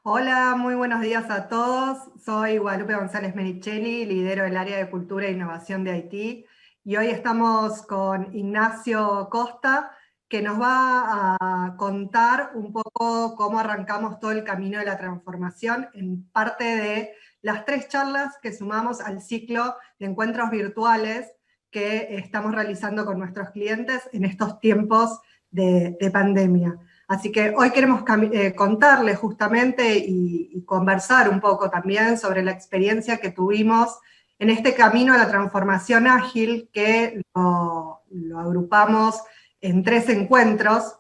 Hola, muy buenos días a todos. Soy Guadalupe González Mericheli, lidero el área de Cultura e Innovación de Haití. Y hoy estamos con Ignacio Costa, que nos va a contar un poco cómo arrancamos todo el camino de la transformación en parte de las 3 charlas que sumamos al ciclo de encuentros virtuales que estamos realizando con nuestros clientes en estos tiempos de pandemia. Así que hoy queremos contarles justamente y conversar un poco también sobre la experiencia que tuvimos en este camino a la transformación ágil que lo agrupamos en 3 encuentros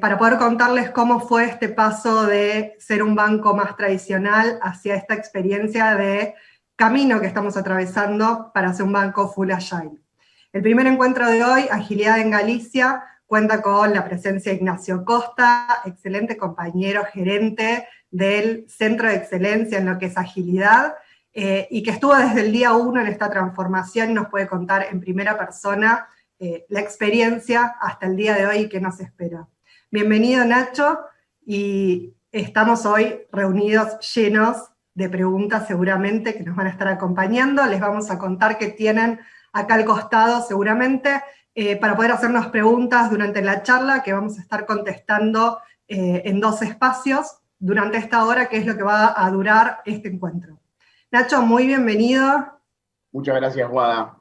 para poder contarles cómo fue este paso de ser un banco más tradicional hacia esta experiencia de camino que estamos atravesando para ser un banco full agile. El primer encuentro de hoy, Agilidad en Galicia, cuenta con la presencia de Ignacio Costa, excelente compañero gerente del Centro de Excelencia en lo que es agilidad, y que estuvo desde el día 1 en esta transformación y nos puede contar en primera persona la experiencia hasta el día de hoy y qué nos espera. Bienvenido, Nacho, y estamos hoy reunidos llenos de preguntas seguramente que nos van a estar acompañando. Les vamos a contar que tienen acá al costado seguramente para poder hacernos preguntas durante la charla que vamos a estar contestando en 2 espacios durante esta hora, que es lo que va a durar este encuentro. Nacho, muy bienvenido. Muchas gracias, Guada.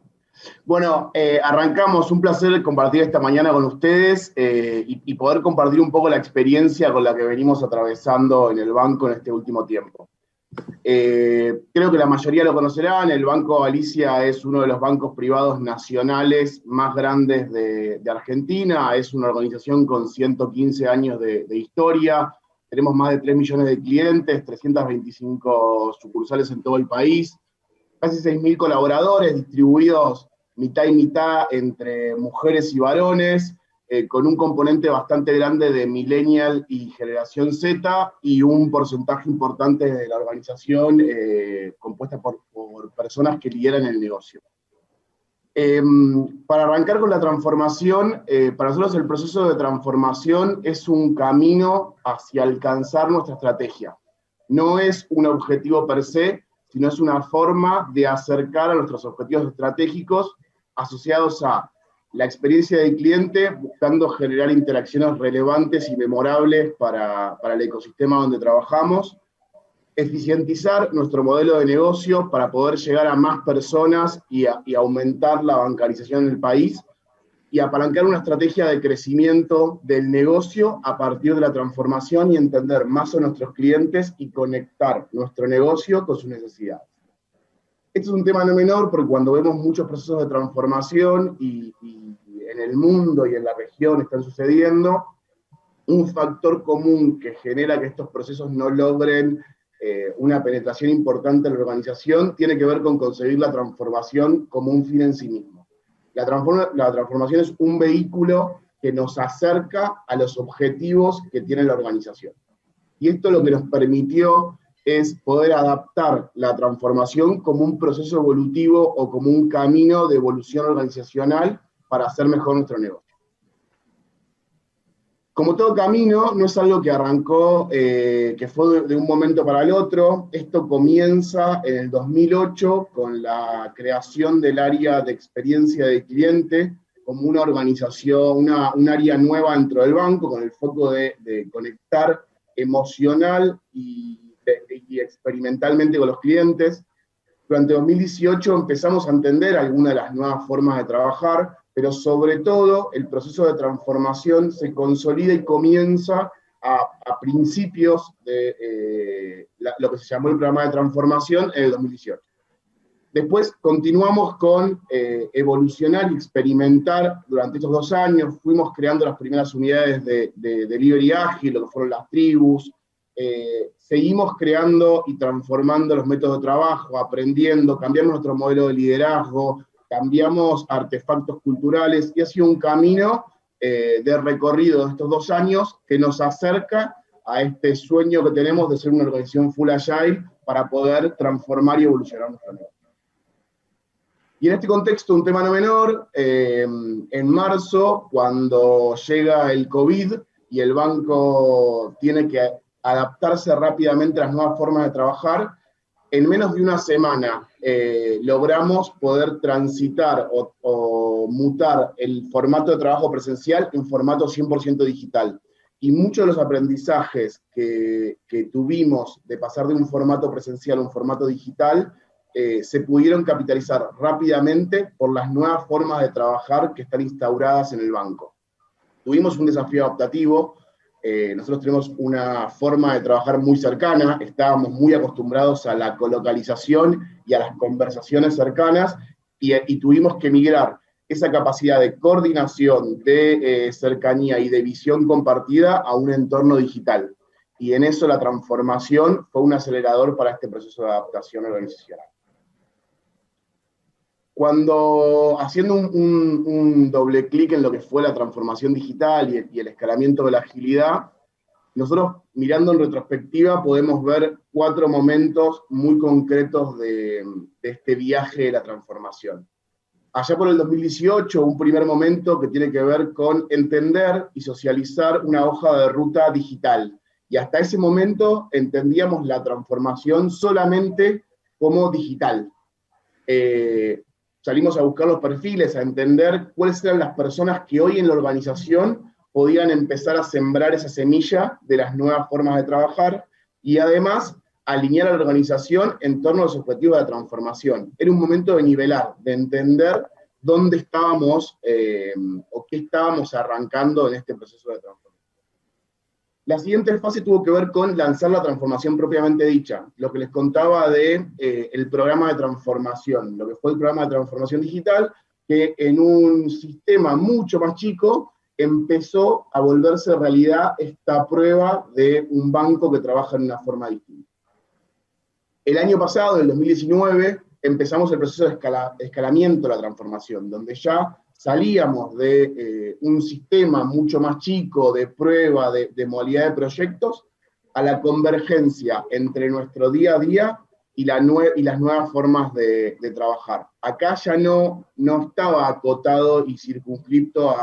Bueno, arrancamos. Un placer compartir esta mañana con ustedes y poder compartir un poco la experiencia con la que venimos atravesando en el banco en este último tiempo. Creo que la mayoría lo conocerán. El Banco Galicia es uno de los bancos privados nacionales más grandes de Argentina. Es una organización con 115 años de historia. Tenemos más de 3 millones de clientes, 325 sucursales en todo el país, casi 6.000 colaboradores distribuidos mitad y mitad entre mujeres y varones, con un componente bastante grande de millennial y generación Z, y un porcentaje importante de la organización compuesta por personas que lideran el negocio. Para arrancar con la transformación, para nosotros el proceso de transformación es un camino hacia alcanzar nuestra estrategia. No es un objetivo per se, sino es una forma de acercar a nuestros objetivos estratégicos asociados a la experiencia del cliente, buscando generar interacciones relevantes y memorables para el ecosistema donde trabajamos, eficientizar nuestro modelo de negocio para poder llegar a más personas y aumentar la bancarización en el país, y apalancar una estrategia de crecimiento del negocio a partir de la transformación y entender más a nuestros clientes y conectar nuestro negocio con sus necesidades. Este es un tema no menor porque cuando vemos muchos procesos de transformación y en el mundo y en la región están sucediendo, un factor común que genera que estos procesos no logren una penetración importante en la organización tiene que ver con concebir la transformación como un fin en sí mismo. La transformación es un vehículo que nos acerca a los objetivos que tiene la organización. Y esto lo que nos permitió es poder adaptar la transformación como un proceso evolutivo o como un camino de evolución organizacional para hacer mejor nuestro negocio. Como todo camino, no es algo que arrancó, que fue de un momento para el otro. Esto comienza en el 2008 con la creación del área de experiencia del cliente como una organización, un área nueva dentro del banco, con el foco de conectar emocional y experimentalmente con los clientes. Durante 2018 empezamos a entender algunas de las nuevas formas de trabajar, pero sobre todo el proceso de transformación se consolida y comienza a principios de lo que se llamó el programa de transformación en el 2018. Después continuamos con evolucionar y experimentar durante estos 2 años. Fuimos creando las primeras unidades de delivery ágil, lo que fueron las tribus. Seguimos creando y transformando los métodos de trabajo, aprendiendo, cambiamos nuestro modelo de liderazgo, cambiamos artefactos culturales, y ha sido un camino de recorrido de estos 2 años que nos acerca a este sueño que tenemos de ser una organización full agile para poder transformar y evolucionar nuestro negocio. Y en este contexto, un tema no menor, en marzo, cuando llega el COVID y el banco tiene que adaptarse rápidamente a las nuevas formas de trabajar. En menos de una semana logramos poder transitar o mutar el formato de trabajo presencial en formato 100% digital. Y muchos de los aprendizajes que tuvimos de pasar de un formato presencial a un formato digital se pudieron capitalizar rápidamente por las nuevas formas de trabajar que están instauradas en el banco. Tuvimos un desafío adaptativo. Nosotros tenemos una forma de trabajar muy cercana, estábamos muy acostumbrados a la colocalización y a las conversaciones cercanas, y tuvimos que migrar esa capacidad de coordinación, de cercanía y de visión compartida a un entorno digital. Y en eso la transformación fue un acelerador para este proceso de adaptación organizacional. Cuando, haciendo un doble clic en lo que fue la transformación digital y el escalamiento de la agilidad, nosotros, mirando en retrospectiva, podemos ver 4 momentos muy concretos de este viaje de la transformación. Allá por el 2018, un primer momento que tiene que ver con entender y socializar una hoja de ruta digital. Y hasta ese momento entendíamos la transformación solamente como digital. Salimos a buscar los perfiles, a entender cuáles eran las personas que hoy en la organización podían empezar a sembrar esa semilla de las nuevas formas de trabajar, y además alinear a la organización en torno a los objetivos de la transformación. Era un momento de nivelar, de entender dónde estábamos o qué estábamos arrancando en este proceso de transformación. La siguiente fase tuvo que ver con lanzar la transformación propiamente dicha, lo que les contaba de el programa de transformación, lo que fue el programa de transformación digital, que en un sistema mucho más chico empezó a volverse realidad esta prueba de un banco que trabaja en una forma distinta. El año pasado, en el 2019, empezamos el proceso de escalamiento de la transformación, donde ya salíamos de un sistema mucho más chico de prueba, de modalidad de proyectos, a la convergencia entre nuestro día a día y las nuevas formas de trabajar. Acá ya no estaba acotado y circunscripto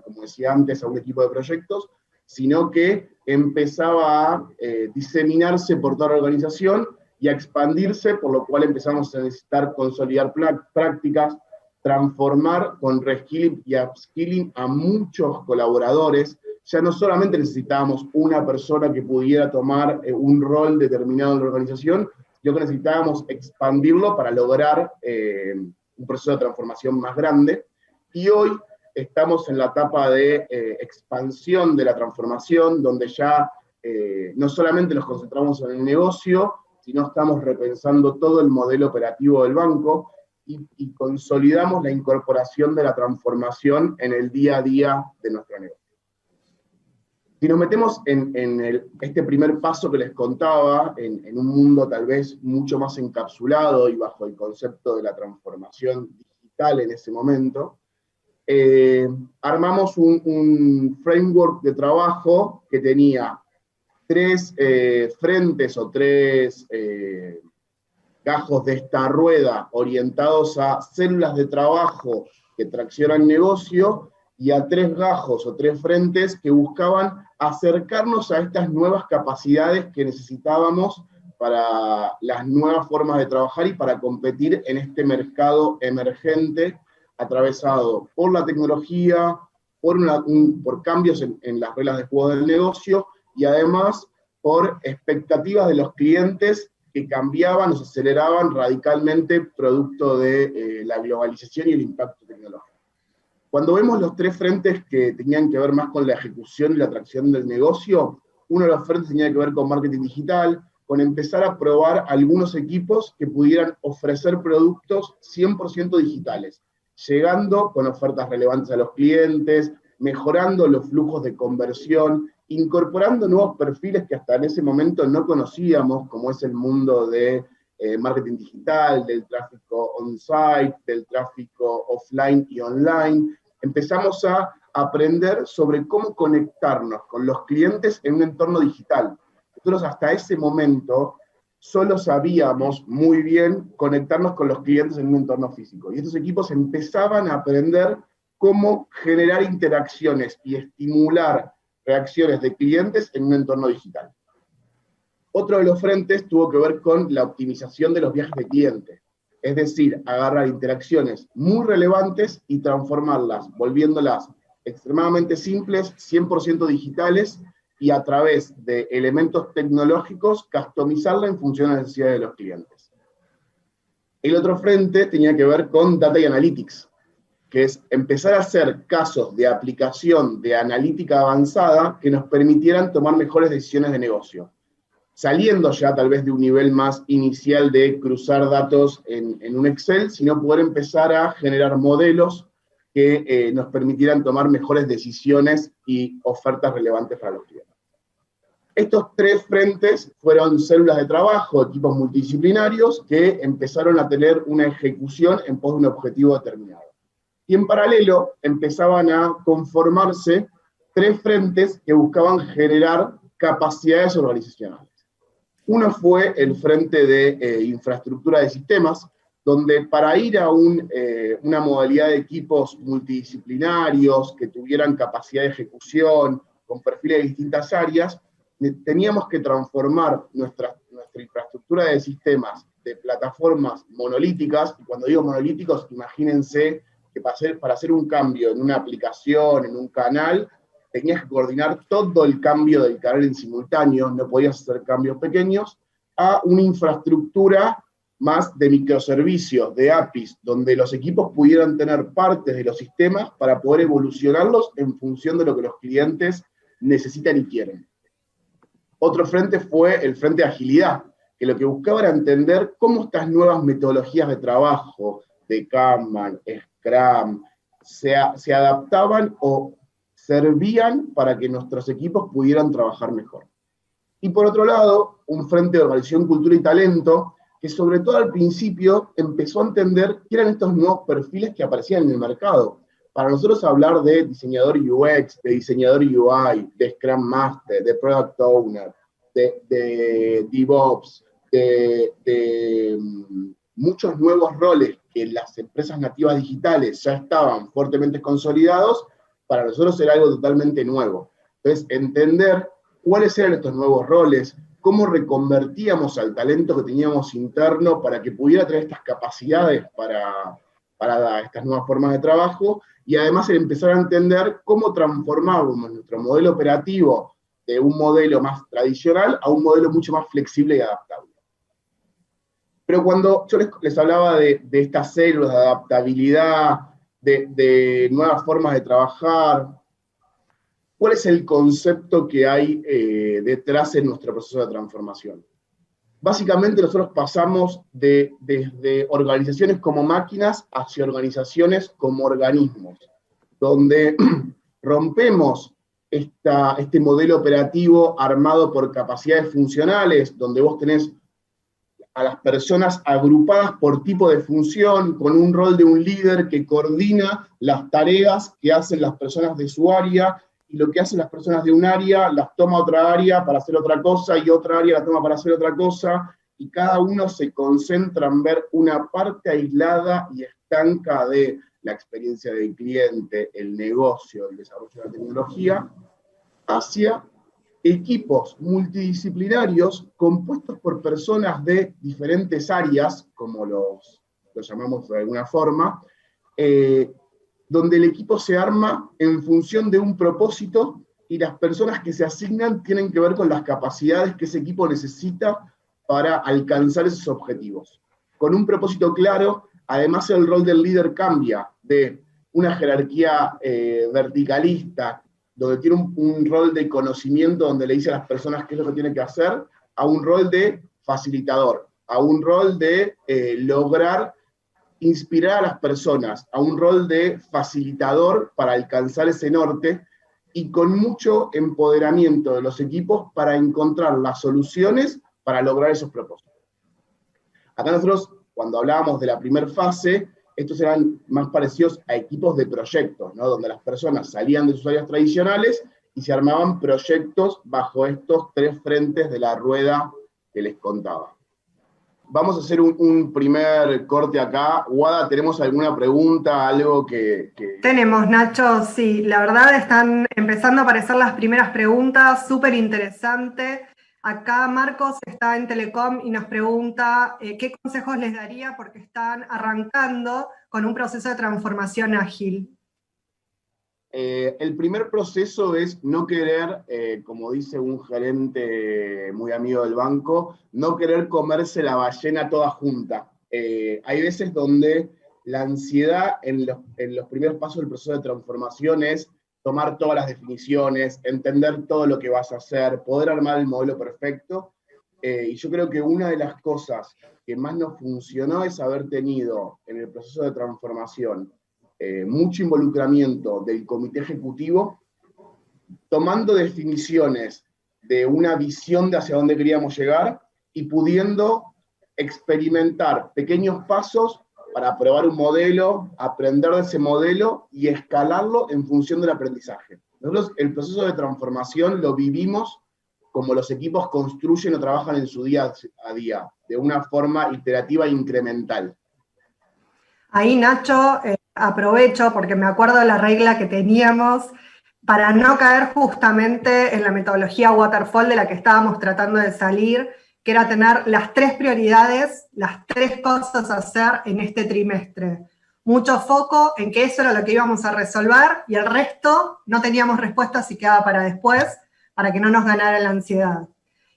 como decía antes, a un equipo de proyectos, sino que empezaba a diseminarse por toda la organización y a expandirse, por lo cual empezamos a necesitar consolidar prácticas, transformar con reskilling y upskilling a muchos colaboradores. Ya no solamente necesitábamos una persona que pudiera tomar un rol determinado en la organización, sino que necesitábamos expandirlo para lograr un proceso de transformación más grande. Y hoy estamos en la etapa de expansión de la transformación, donde ya no solamente nos concentramos en el negocio, sino estamos repensando todo el modelo operativo del banco, y consolidamos la incorporación de la transformación en el día a día de nuestro negocio. Si nos metemos en este primer paso que les contaba, en un mundo tal vez mucho más encapsulado y bajo el concepto de la transformación digital en ese momento, armamos un framework de trabajo que tenía 3 frentes o 3 gajos de esta rueda orientados a células de trabajo que traccionan negocio, y a 3 gajos o 3 frentes que buscaban acercarnos a estas nuevas capacidades que necesitábamos para las nuevas formas de trabajar y para competir en este mercado emergente, atravesado por la tecnología, por cambios en las reglas de juego del negocio, y además por expectativas de los clientes que cambiaban o se aceleraban radicalmente producto de la globalización y el impacto tecnológico. Cuando vemos los 3 frentes que tenían que ver más con la ejecución y la atracción del negocio, uno de los frentes tenía que ver con marketing digital, con empezar a probar algunos equipos que pudieran ofrecer productos 100% digitales, llegando con ofertas relevantes a los clientes, mejorando los flujos de conversión, incorporando nuevos perfiles que hasta en ese momento no conocíamos, como es el mundo de marketing digital, del tráfico on-site, del tráfico offline y online. Empezamos a aprender sobre cómo conectarnos con los clientes en un entorno digital. Nosotros hasta ese momento solo sabíamos muy bien conectarnos con los clientes en un entorno físico. Y estos equipos empezaban a aprender cómo generar interacciones y estimular reacciones de clientes en un entorno digital. Otro de los frentes tuvo que ver con la optimización de los viajes de cliente. Es decir, agarrar interacciones muy relevantes y transformarlas, volviéndolas extremadamente simples, 100% digitales, y a través de elementos tecnológicos, customizarla en función de las necesidades de los clientes. El otro frente tenía que ver con Data y Analytics, que es empezar a hacer casos de aplicación de analítica avanzada que nos permitieran tomar mejores decisiones de negocio, saliendo ya tal vez de un nivel más inicial de cruzar datos en un Excel, sino poder empezar a generar modelos que nos permitieran tomar mejores decisiones y ofertas relevantes para los clientes. Estos tres frentes fueron células de trabajo, equipos multidisciplinarios, que empezaron a tener una ejecución en pos de un objetivo determinado. Y en paralelo empezaban a conformarse tres frentes que buscaban generar capacidades organizacionales. Uno fue el frente de infraestructura de sistemas, donde para ir a una modalidad de equipos multidisciplinarios que tuvieran capacidad de ejecución, con perfiles de distintas áreas, teníamos que transformar nuestra infraestructura de sistemas de plataformas monolíticas, y cuando digo monolíticos, imagínense que para hacer un cambio en una aplicación, en un canal, tenías que coordinar todo el cambio del canal en simultáneo, no podías hacer cambios pequeños, a una infraestructura más de microservicios, de APIs, donde los equipos pudieran tener partes de los sistemas para poder evolucionarlos en función de lo que los clientes necesitan y quieren. Otro frente fue el frente de agilidad, que lo que buscaba era entender cómo estas nuevas metodologías de trabajo, de Kanban, Scrum, se adaptaban o servían para que nuestros equipos pudieran trabajar mejor. Y por otro lado, un frente de organización, cultura y talento, que sobre todo al principio empezó a entender qué eran estos nuevos perfiles que aparecían en el mercado. Para nosotros hablar de diseñador UX, de diseñador UI, de Scrum Master, de Product Owner, de DevOps, de muchos nuevos roles que en las empresas nativas digitales ya estaban fuertemente consolidados, para nosotros era algo totalmente nuevo. Entonces, entender cuáles eran estos nuevos roles, cómo reconvertíamos al talento que teníamos interno para que pudiera tener estas capacidades para estas nuevas formas de trabajo, y además el empezar a entender cómo transformábamos nuestro modelo operativo de un modelo más tradicional a un modelo mucho más flexible y adaptable. Pero cuando yo les hablaba de estas células de adaptabilidad, de nuevas formas de trabajar, ¿cuál es el concepto que hay detrás en nuestro proceso de transformación? Básicamente nosotros pasamos desde organizaciones como máquinas hacia organizaciones como organismos, donde rompemos este modelo operativo armado por capacidades funcionales, donde vos tenés a las personas agrupadas por tipo de función, con un rol de un líder que coordina las tareas que hacen las personas de su área, y lo que hacen las personas de un área las toma otra área para hacer otra cosa, y otra área la toma para hacer otra cosa, y cada uno se concentra en ver una parte aislada y estanca de la experiencia del cliente, el negocio, el desarrollo de la tecnología, hacia equipos multidisciplinarios compuestos por personas de diferentes áreas, como los llamamos de alguna forma, donde el equipo se arma en función de un propósito, y las personas que se asignan tienen que ver con las capacidades que ese equipo necesita para alcanzar esos objetivos. Con un propósito claro, además el rol del líder cambia de una jerarquía verticalista, donde tiene un rol de conocimiento, donde le dice a las personas qué es lo que tienen que hacer, a un rol de facilitador, a un rol de lograr inspirar a las personas, a un rol de facilitador para alcanzar ese norte, y con mucho empoderamiento de los equipos para encontrar las soluciones para lograr esos propósitos. Acá nosotros, cuando hablábamos de la primera fase, estos eran más parecidos a equipos de proyectos, ¿no? Donde las personas salían de sus áreas tradicionales y se armaban proyectos bajo estos tres frentes de la rueda que les contaba. Vamos a hacer un primer corte acá. Guada, ¿tenemos alguna pregunta, algo que...? Tenemos, Nacho, sí. La verdad están empezando a aparecer las primeras preguntas, súper interesante. Acá Marcos está en Telecom y nos pregunta qué consejos les daría porque están arrancando con un proceso de transformación ágil. El primer proceso es no querer, como dice un gerente muy amigo del banco, no querer comerse la ballena toda junta. Hay veces donde la ansiedad en los primeros pasos del proceso de transformación es tomar todas las definiciones, entender todo lo que vas a hacer, poder armar el modelo perfecto. Y yo creo que una de las cosas que más nos funcionó es haber tenido en el proceso de transformación mucho involucramiento del comité ejecutivo, tomando definiciones de una visión de hacia dónde queríamos llegar y pudiendo experimentar pequeños pasos para probar un modelo, aprender de ese modelo y escalarlo en función del aprendizaje. Nosotros el proceso de transformación lo vivimos como los equipos construyen o trabajan en su día a día, de una forma iterativa e incremental. Ahí, Nacho, aprovecho porque me acuerdo de la regla que teníamos para no caer justamente en la metodología waterfall de la que estábamos tratando de salir, que era tener las 3 prioridades, las 3 cosas a hacer en este trimestre. Mucho foco en que eso era lo que íbamos a resolver y el resto no teníamos respuestas y quedaba para después, para que no nos ganara la ansiedad.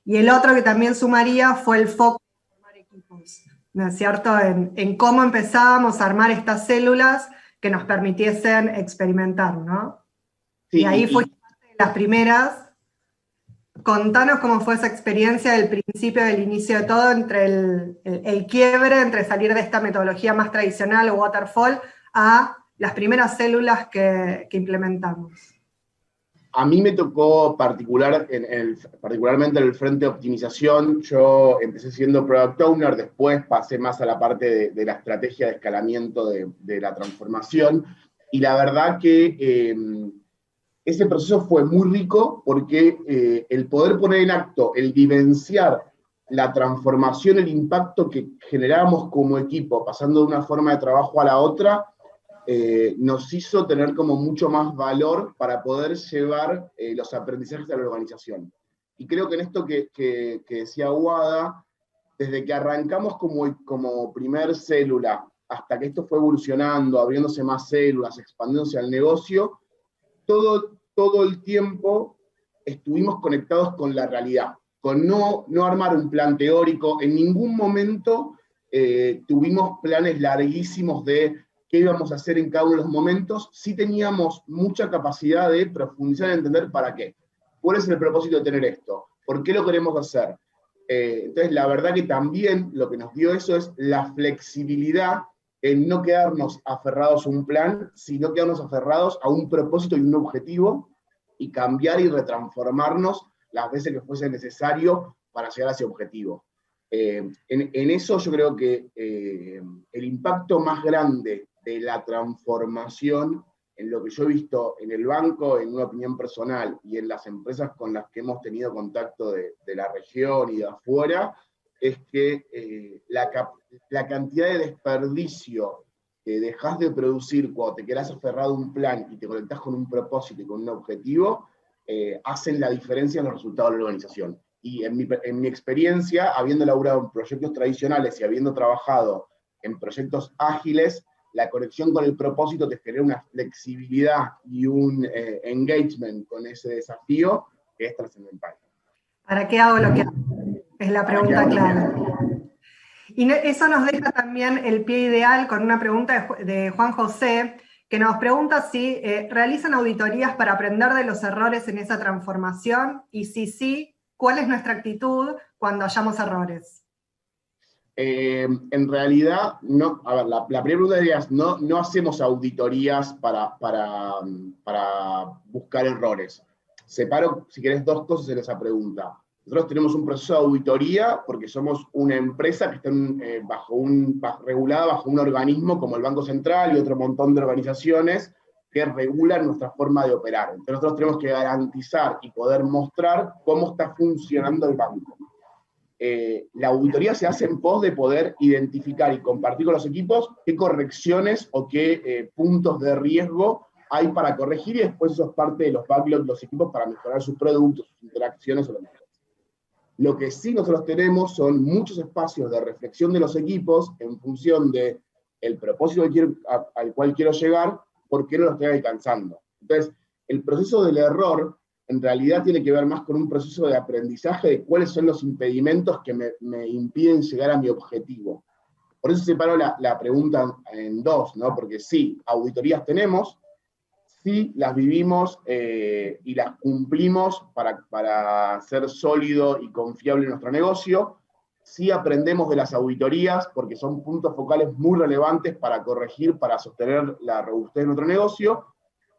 Y el otro que también sumaría fue el foco en formar equipos, ¿no es cierto? En cómo empezábamos a armar estas células que nos permitiesen experimentar, ¿no? Sí, y ahí fue las primeras. Contanos cómo fue esa experiencia del principio, del inicio de todo, entre el quiebre, entre salir de esta metodología más tradicional o waterfall a las primeras células que implementamos. A mí me tocó particularmente en el frente de optimización. Yo empecé siendo Product Owner, después pasé más a la parte de la estrategia de escalamiento de la transformación, y la verdad que ese proceso fue muy rico porque el poder poner en acto, el vivenciar la transformación, el impacto que generábamos como equipo, pasando de una forma de trabajo a la otra, nos hizo tener como mucho más valor para poder llevar los aprendizajes a la organización. Y creo que en esto que decía Wada, desde que arrancamos como primer célula, hasta que esto fue evolucionando, abriéndose más células, expandiéndose al negocio, todo el tiempo estuvimos conectados con la realidad, con no armar un plan teórico. En ningún momento tuvimos planes larguísimos de qué íbamos a hacer en cada uno de los momentos. Sí teníamos mucha capacidad de profundizar en entender para qué. ¿Cuál es el propósito de tener esto? ¿Por qué lo queremos hacer? Entonces, la verdad que también lo que nos dio eso es la flexibilidad en no quedarnos aferrados a un plan, sino quedarnos aferrados a un propósito y un objetivo, y cambiar y retransformarnos las veces que fuese necesario para llegar a ese objetivo. En eso yo creo que el impacto más grande de la transformación, en lo que yo he visto en el banco, en una opinión personal, y en las empresas con las que hemos tenido contacto de la región y de afuera, es que la cantidad de desperdicio que dejas de producir cuando te quedas aferrado a un plan y te conectás con un propósito y con un objetivo, hacen la diferencia en los resultados de la organización. Y en mi experiencia, habiendo laburado en proyectos tradicionales y habiendo trabajado en proyectos ágiles, la conexión con el propósito te genera una flexibilidad y un engagement con ese desafío que es trascendental. ¿Para qué hago lo que hago? Es la pregunta clave. Y eso nos deja también el pie ideal con una pregunta de Juan José, que nos pregunta si realizan auditorías para aprender de los errores en esa transformación, y si sí, ¿cuál es nuestra actitud cuando hallamos errores? En realidad, no. A ver, la primera pregunta es, no hacemos auditorías para buscar errores. Separo, si querés, 2 cosas en esa pregunta. Nosotros tenemos un proceso de auditoría porque somos una empresa que está regulada bajo un organismo como el Banco Central y otro montón de organizaciones que regulan nuestra forma de operar. Entonces nosotros tenemos que garantizar y poder mostrar cómo está funcionando el banco. La auditoría se hace en pos de poder identificar y compartir con los equipos qué correcciones o qué puntos de riesgo hay para corregir, y después eso es parte de los backlogs de los equipos para mejorar sus productos, sus interacciones o lo que sea. Lo que sí nosotros tenemos son muchos espacios de reflexión de los equipos en función de el propósito al cual quiero llegar, por qué no lo estoy alcanzando. Entonces, el proceso del error en realidad tiene que ver más con un proceso de aprendizaje de cuáles son los impedimentos que me impiden llegar a mi objetivo. Por eso separo la pregunta en dos, ¿no? Porque sí, auditorías tenemos, sí las vivimos y las cumplimos para ser sólido y confiable en nuestro negocio. Sí aprendemos de las auditorías porque son puntos focales muy relevantes para corregir, para sostener la robustez de nuestro negocio,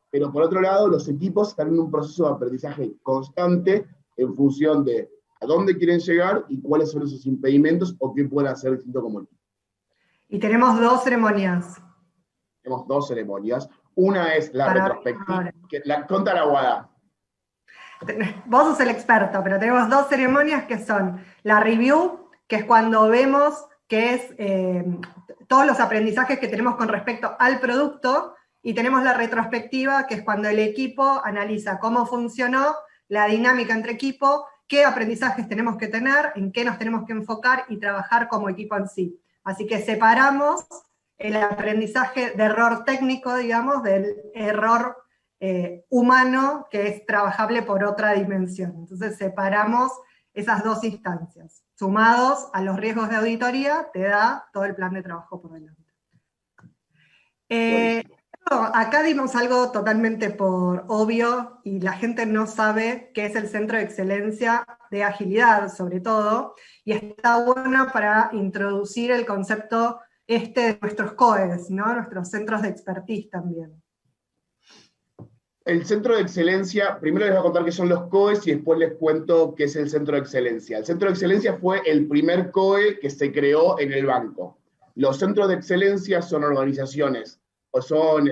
pero por otro lado los equipos están en un proceso de aprendizaje constante en función de a dónde quieren llegar y cuáles son esos impedimentos o qué pueden hacer distinto como equipo. Y tenemos 2 ceremonias. Tenemos 2 ceremonias. Una es la retrospectiva. Conta la Guada. Vos sos el experto, pero tenemos 2 ceremonias que son la review, que es cuando vemos que es todos los aprendizajes que tenemos con respecto al producto, y tenemos la retrospectiva, que es cuando el equipo analiza cómo funcionó la dinámica entre equipo, qué aprendizajes tenemos que tener, en qué nos tenemos que enfocar y trabajar como equipo en sí. Así que separamos el aprendizaje de error técnico, digamos, del error humano que es trabajable por otra dimensión. Entonces separamos esas 2 instancias. Sumados a los riesgos de auditoría, te da todo el plan de trabajo por delante. Acá dimos algo totalmente por obvio y la gente no sabe qué es el Centro de Excelencia de Agilidad, sobre todo, y está bueno para introducir el concepto de nuestros COEs, ¿no? Nuestros centros de expertise también. El Centro de Excelencia, primero les voy a contar qué son los COEs y después les cuento qué es el Centro de Excelencia. El Centro de Excelencia fue el primer COE que se creó en el banco. Los centros de excelencia son organizaciones o son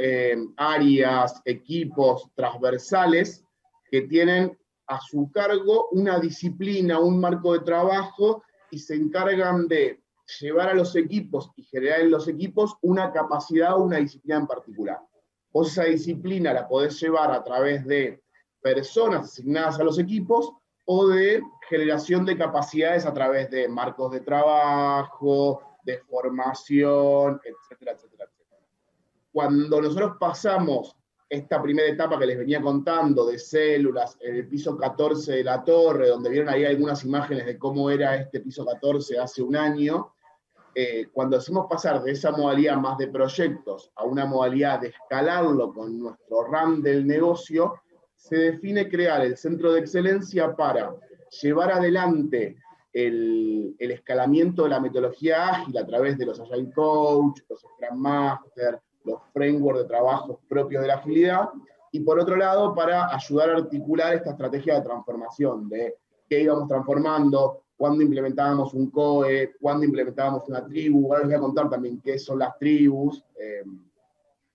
áreas, equipos transversales que tienen a su cargo una disciplina, un marco de trabajo y se encargan de llevar a los equipos y generar en los equipos una capacidad o una disciplina en particular. Vos esa disciplina la podés llevar a través de personas asignadas a los equipos o de generación de capacidades a través de marcos de trabajo, de formación, etcétera, etcétera, etcétera. Cuando nosotros pasamos esta primera etapa que les venía contando de células, en el piso 14 de la torre, donde vieron ahí algunas imágenes de cómo era este piso 14 hace un año, cuando decimos pasar de esa modalidad más de proyectos a una modalidad de escalarlo con nuestro RAM del negocio, se define crear el centro de excelencia para llevar adelante el escalamiento de la metodología ágil a través de los Agile Coach, los Scrum Master, los frameworks de trabajo propios de la agilidad, y por otro lado, para ayudar a articular esta estrategia de transformación, de qué íbamos transformando, cuándo implementábamos un COE, cuándo implementábamos una tribu. Ahora les voy a contar también qué son las tribus,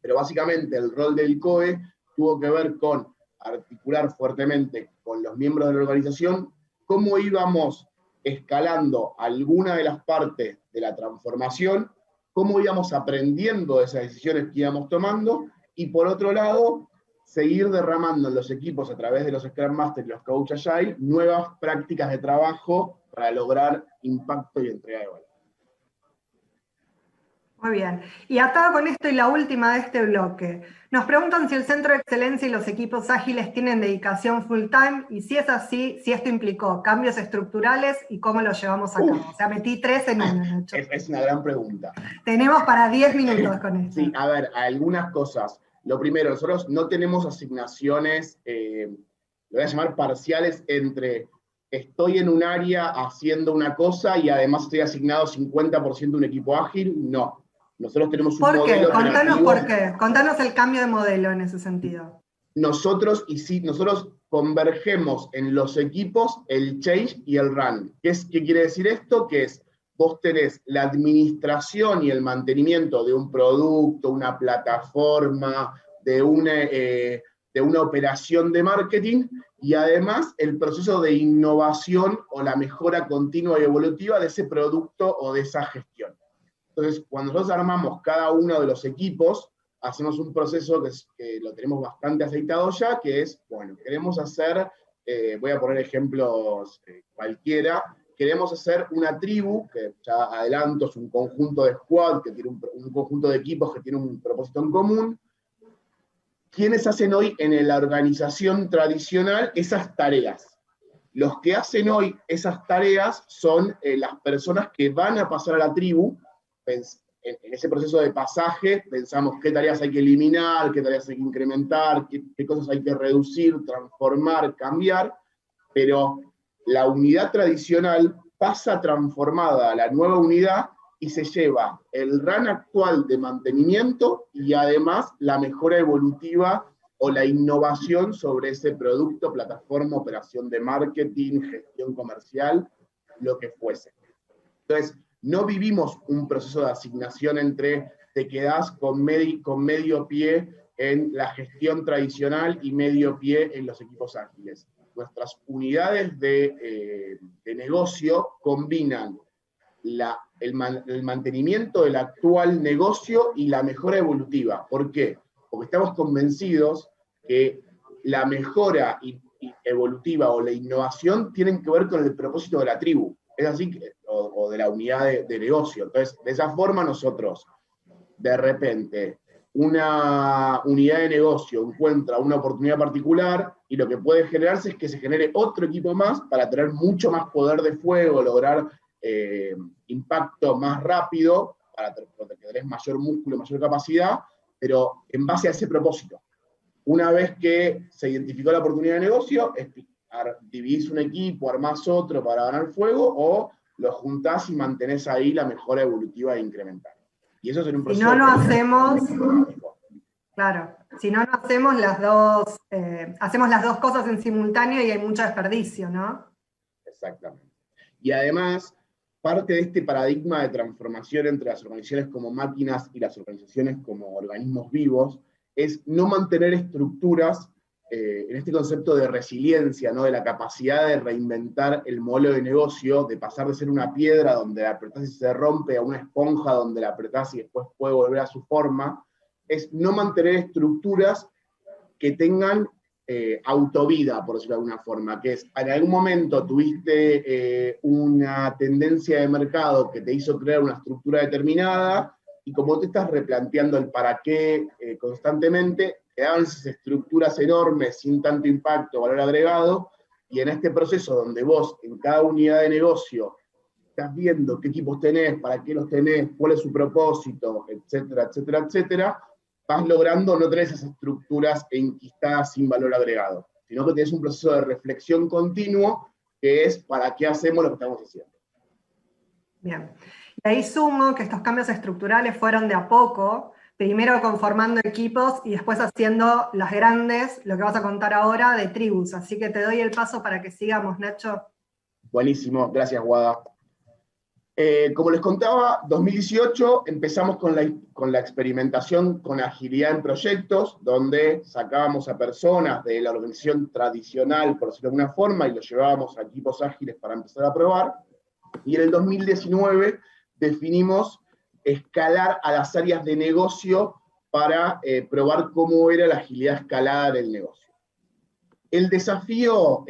pero básicamente el rol del COE tuvo que ver con articular fuertemente con los miembros de la organización cómo íbamos escalando alguna de las partes de la transformación, cómo íbamos aprendiendo de esas decisiones que íbamos tomando, y por otro lado, seguir derramando en los equipos a través de los Scrum Master y los Coach Agile nuevas prácticas de trabajo para lograr impacto y entrega de valor. Muy bien. Y atado con esto y la última de este bloque, nos preguntan si el Centro de Excelencia y los equipos ágiles tienen dedicación full time, y si es así, si esto implicó cambios estructurales y cómo lo llevamos a cabo. O sea, metí 3 en una, Nacho. Es una gran pregunta. Tenemos para 10 minutos con esto. Sí, a ver, algunas cosas. Lo primero, nosotros no tenemos asignaciones, lo voy a llamar parciales, entre estoy en un área haciendo una cosa y además estoy asignado 50% a un equipo ágil. No. Nosotros tenemos un modelo. Contanos por qué. Contanos el cambio de modelo en ese sentido. Nosotros convergemos en los equipos el change y el run. ¿Qué quiere decir esto? Que es, vos tenés la administración y el mantenimiento de un producto, una plataforma, de una operación de marketing, y además el proceso de innovación o la mejora continua y evolutiva de ese producto o de esa gestión. Entonces, cuando nosotros armamos cada uno de los equipos, hacemos un proceso que lo tenemos bastante aceitado ya, que es, bueno, queremos hacer voy a poner ejemplos cualquiera, queremos hacer una tribu, que ya adelanto es un conjunto de squad, que tiene un conjunto de equipos que tiene un propósito en común. ¿Quiénes hacen hoy en la organización tradicional esas tareas? Los que hacen hoy esas tareas son las personas que van a pasar a la tribu. En ese proceso de pasaje pensamos qué tareas hay que eliminar, qué tareas hay que incrementar, qué cosas hay que reducir, transformar, cambiar, pero la unidad tradicional pasa transformada a la nueva unidad y se lleva el RAN actual de mantenimiento y además la mejora evolutiva o la innovación sobre ese producto, plataforma, operación de marketing, gestión comercial, lo que fuese. Entonces, no vivimos un proceso de asignación entre te quedás con medio pie en la gestión tradicional y medio pie en los equipos ágiles. Nuestras unidades de negocio combinan el mantenimiento del actual negocio y la mejora evolutiva. ¿Por qué? Porque estamos convencidos que la mejora evolutiva o la innovación tienen que ver con el propósito de la tribu, es así, o de la unidad de negocio. Entonces, de esa forma nosotros, de repente, una unidad de negocio encuentra una oportunidad particular y lo que puede generarse es que se genere otro equipo más para tener mucho más poder de fuego, lograr impacto más rápido, para tener mayor músculo, mayor capacidad, pero en base a ese propósito. Una vez que se identificó la oportunidad de negocio, dividís un equipo, armás otro para ganar fuego, o lo juntás y mantenés ahí la mejora evolutiva e incremental. Y eso es en un proceso. Si no lo hacemos, claro, si no hacemos hacemos las dos cosas en simultáneo y hay mucho desperdicio, ¿no? Exactamente. Y además, parte de este paradigma de transformación entre las organizaciones como máquinas y las organizaciones como organismos vivos es no mantener estructuras en este concepto de resiliencia, ¿no? De la capacidad de reinventar el modelo de negocio, de pasar de ser una piedra donde la apretás y se rompe a una esponja donde la apretás y después puede volver a su forma, es no mantener estructuras que tengan autovida, por decirlo de alguna forma, que es, en algún momento tuviste una tendencia de mercado que te hizo crear una estructura determinada, y como te estás replanteando el para qué constantemente, quedaban esas estructuras enormes sin tanto impacto, valor agregado, y en este proceso donde vos, en cada unidad de negocio, estás viendo qué equipos tenés, para qué los tenés, cuál es su propósito, etcétera, etcétera, etcétera, vas logrando no tener esas estructuras enquistadas sin valor agregado, sino que tienes un proceso de reflexión continuo que es para qué hacemos lo que estamos haciendo. Bien. Y ahí sumo que estos cambios estructurales fueron de a poco, primero conformando equipos y después haciendo las grandes, lo que vas a contar ahora, de tribus. Así que te doy el paso para que sigamos, Nacho. Buenísimo, gracias, Guada. Como les contaba, 2018 empezamos con la experimentación con agilidad en proyectos, donde sacábamos a personas de la organización tradicional, por decirlo de alguna forma, y los llevábamos a equipos ágiles para empezar a probar. Y en el 2019 definimos escalar a las áreas de negocio para probar cómo era la agilidad escalada del negocio. El desafío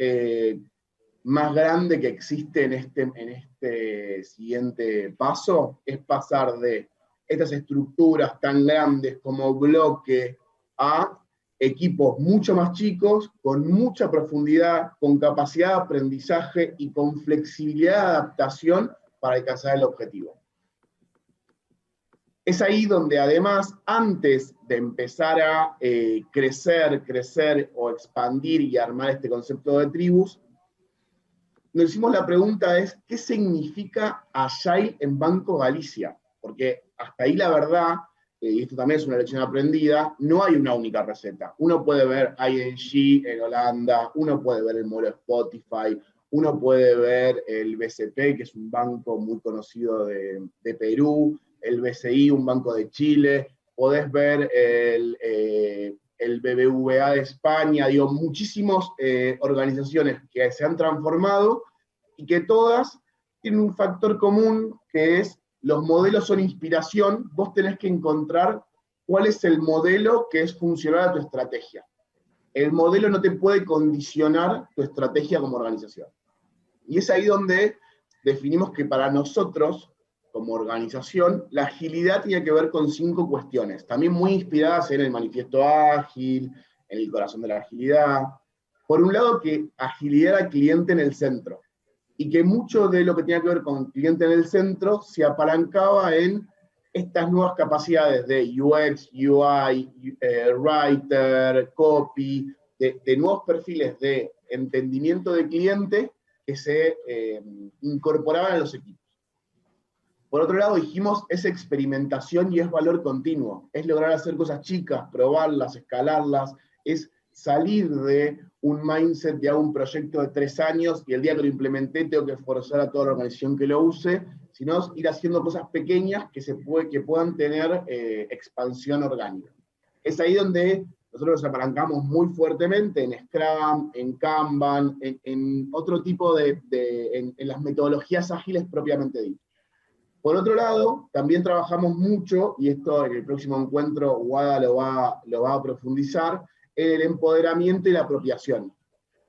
más grande que existe en este siguiente paso es pasar de estas estructuras tan grandes como bloque a equipos mucho más chicos, con mucha profundidad, con capacidad de aprendizaje y con flexibilidad de adaptación para alcanzar el objetivo. Es ahí donde además, antes de empezar a crecer o expandir y armar este concepto de tribus, nos hicimos la pregunta ¿qué significa Agile en Banco Galicia? Porque hasta ahí la verdad, y esto también es una lección aprendida, no hay una única receta. Uno puede ver ING en Holanda, uno puede ver el modelo Spotify, uno puede ver el BCP, que es un banco muy conocido de Perú, el BCI, un banco de Chile, podés ver el BBVA de España, digo, muchísimas organizaciones que se han transformado y que todas tienen un factor común, que es los modelos son inspiración, vos tenés que encontrar cuál es el modelo que es funcional a tu estrategia. el modelo no te puede condicionar tu estrategia como organización. Y es ahí donde definimos que para nosotros, como organización, la agilidad tiene que ver con 5 cuestiones, también muy inspiradas en el manifiesto ágil, en el corazón de la agilidad. Por un lado, que agilidad al cliente en el centro, y que mucho de lo que tenía que ver con cliente en el centro se apalancaba en estas nuevas capacidades de UX, UI, writer, copy, de nuevos perfiles de entendimiento de cliente que se incorporaban a los equipos. Por otro lado, dijimos, es experimentación y es valor continuo. Es lograr hacer cosas chicas, probarlas, escalarlas, es salir de un mindset de un proyecto de 3 años y el día que lo implementé tengo que forzar a toda la organización que lo use, sino ir haciendo cosas pequeñas que puedan tener expansión orgánica. Es ahí donde nosotros nos apalancamos muy fuertemente en Scrum, en Kanban, en otro tipo en las metodologías ágiles propiamente dichas. Por otro lado, también trabajamos mucho, y esto en el próximo encuentro Wada lo va a profundizar, en el empoderamiento y la apropiación,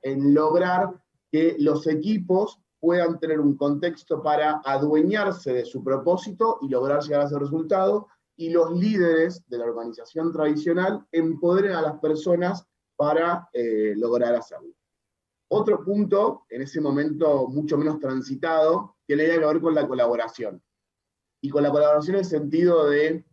en lograr que los equipos puedan tener un contexto para adueñarse de su propósito y lograr llegar a ese resultado, y los líderes de la organización tradicional empoderen a las personas para lograr hacerlo. Otro punto, en ese momento mucho menos transitado, tiene que ver con la colaboración. Y con la colaboración en el sentido de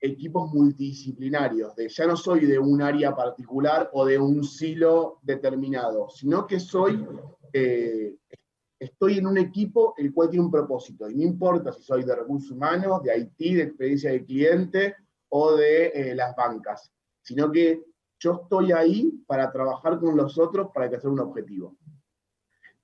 equipos multidisciplinarios, de ya no soy de un área particular o de un silo determinado, sino que estoy en un equipo el cual tiene un propósito, y no importa si soy de recursos humanos, de IT, de experiencia de cliente, o de las bancas, sino que yo estoy ahí para trabajar con los otros para alcanzar un objetivo.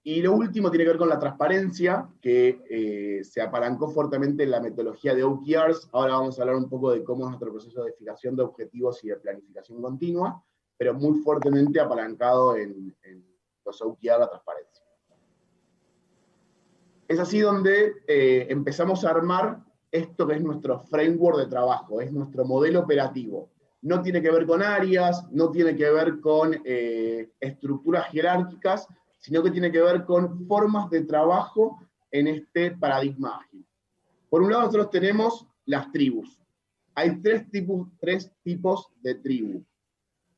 Y lo último tiene que ver con la transparencia, que se apalancó fuertemente en la metodología de OKRs. Ahora vamos a hablar un poco de cómo es nuestro proceso de fijación de objetivos y de planificación continua, pero muy fuertemente apalancado en los OKR, la transparencia. Es así donde empezamos a armar esto que es nuestro framework de trabajo, es nuestro modelo operativo. No tiene que ver con áreas, no tiene que ver con estructuras jerárquicas, sino que tiene que ver con formas de trabajo en este paradigma ágil. Por un lado, nosotros tenemos las tribus. Hay tres tipos de tribu.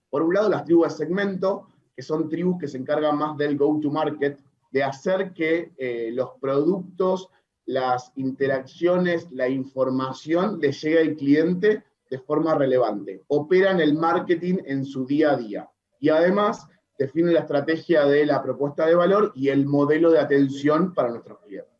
Por un lado, las tribus de segmento, que son tribus que se encargan más del go-to-market, de hacer que los productos, las interacciones, la información les llegue al cliente de forma relevante. Operan el marketing en su día a día. Y además, define la estrategia de la propuesta de valor y el modelo de atención para nuestros clientes.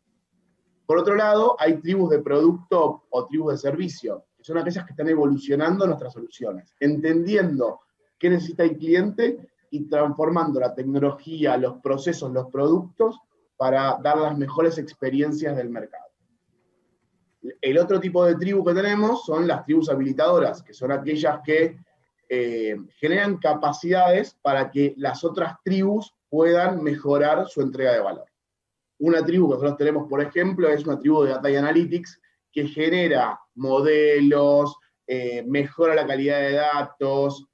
Por otro lado, hay tribus de producto o tribus de servicio, que son aquellas que están evolucionando nuestras soluciones, entendiendo qué necesita el cliente y transformando la tecnología, los procesos, los productos para dar las mejores experiencias del mercado. El otro tipo de tribu que tenemos son las tribus habilitadoras, que son aquellas que generan capacidades para que las otras tribus puedan mejorar su entrega de valor. Una tribu que nosotros tenemos, por ejemplo, es una tribu de Data y Analytics que genera modelos, mejora la calidad de datos,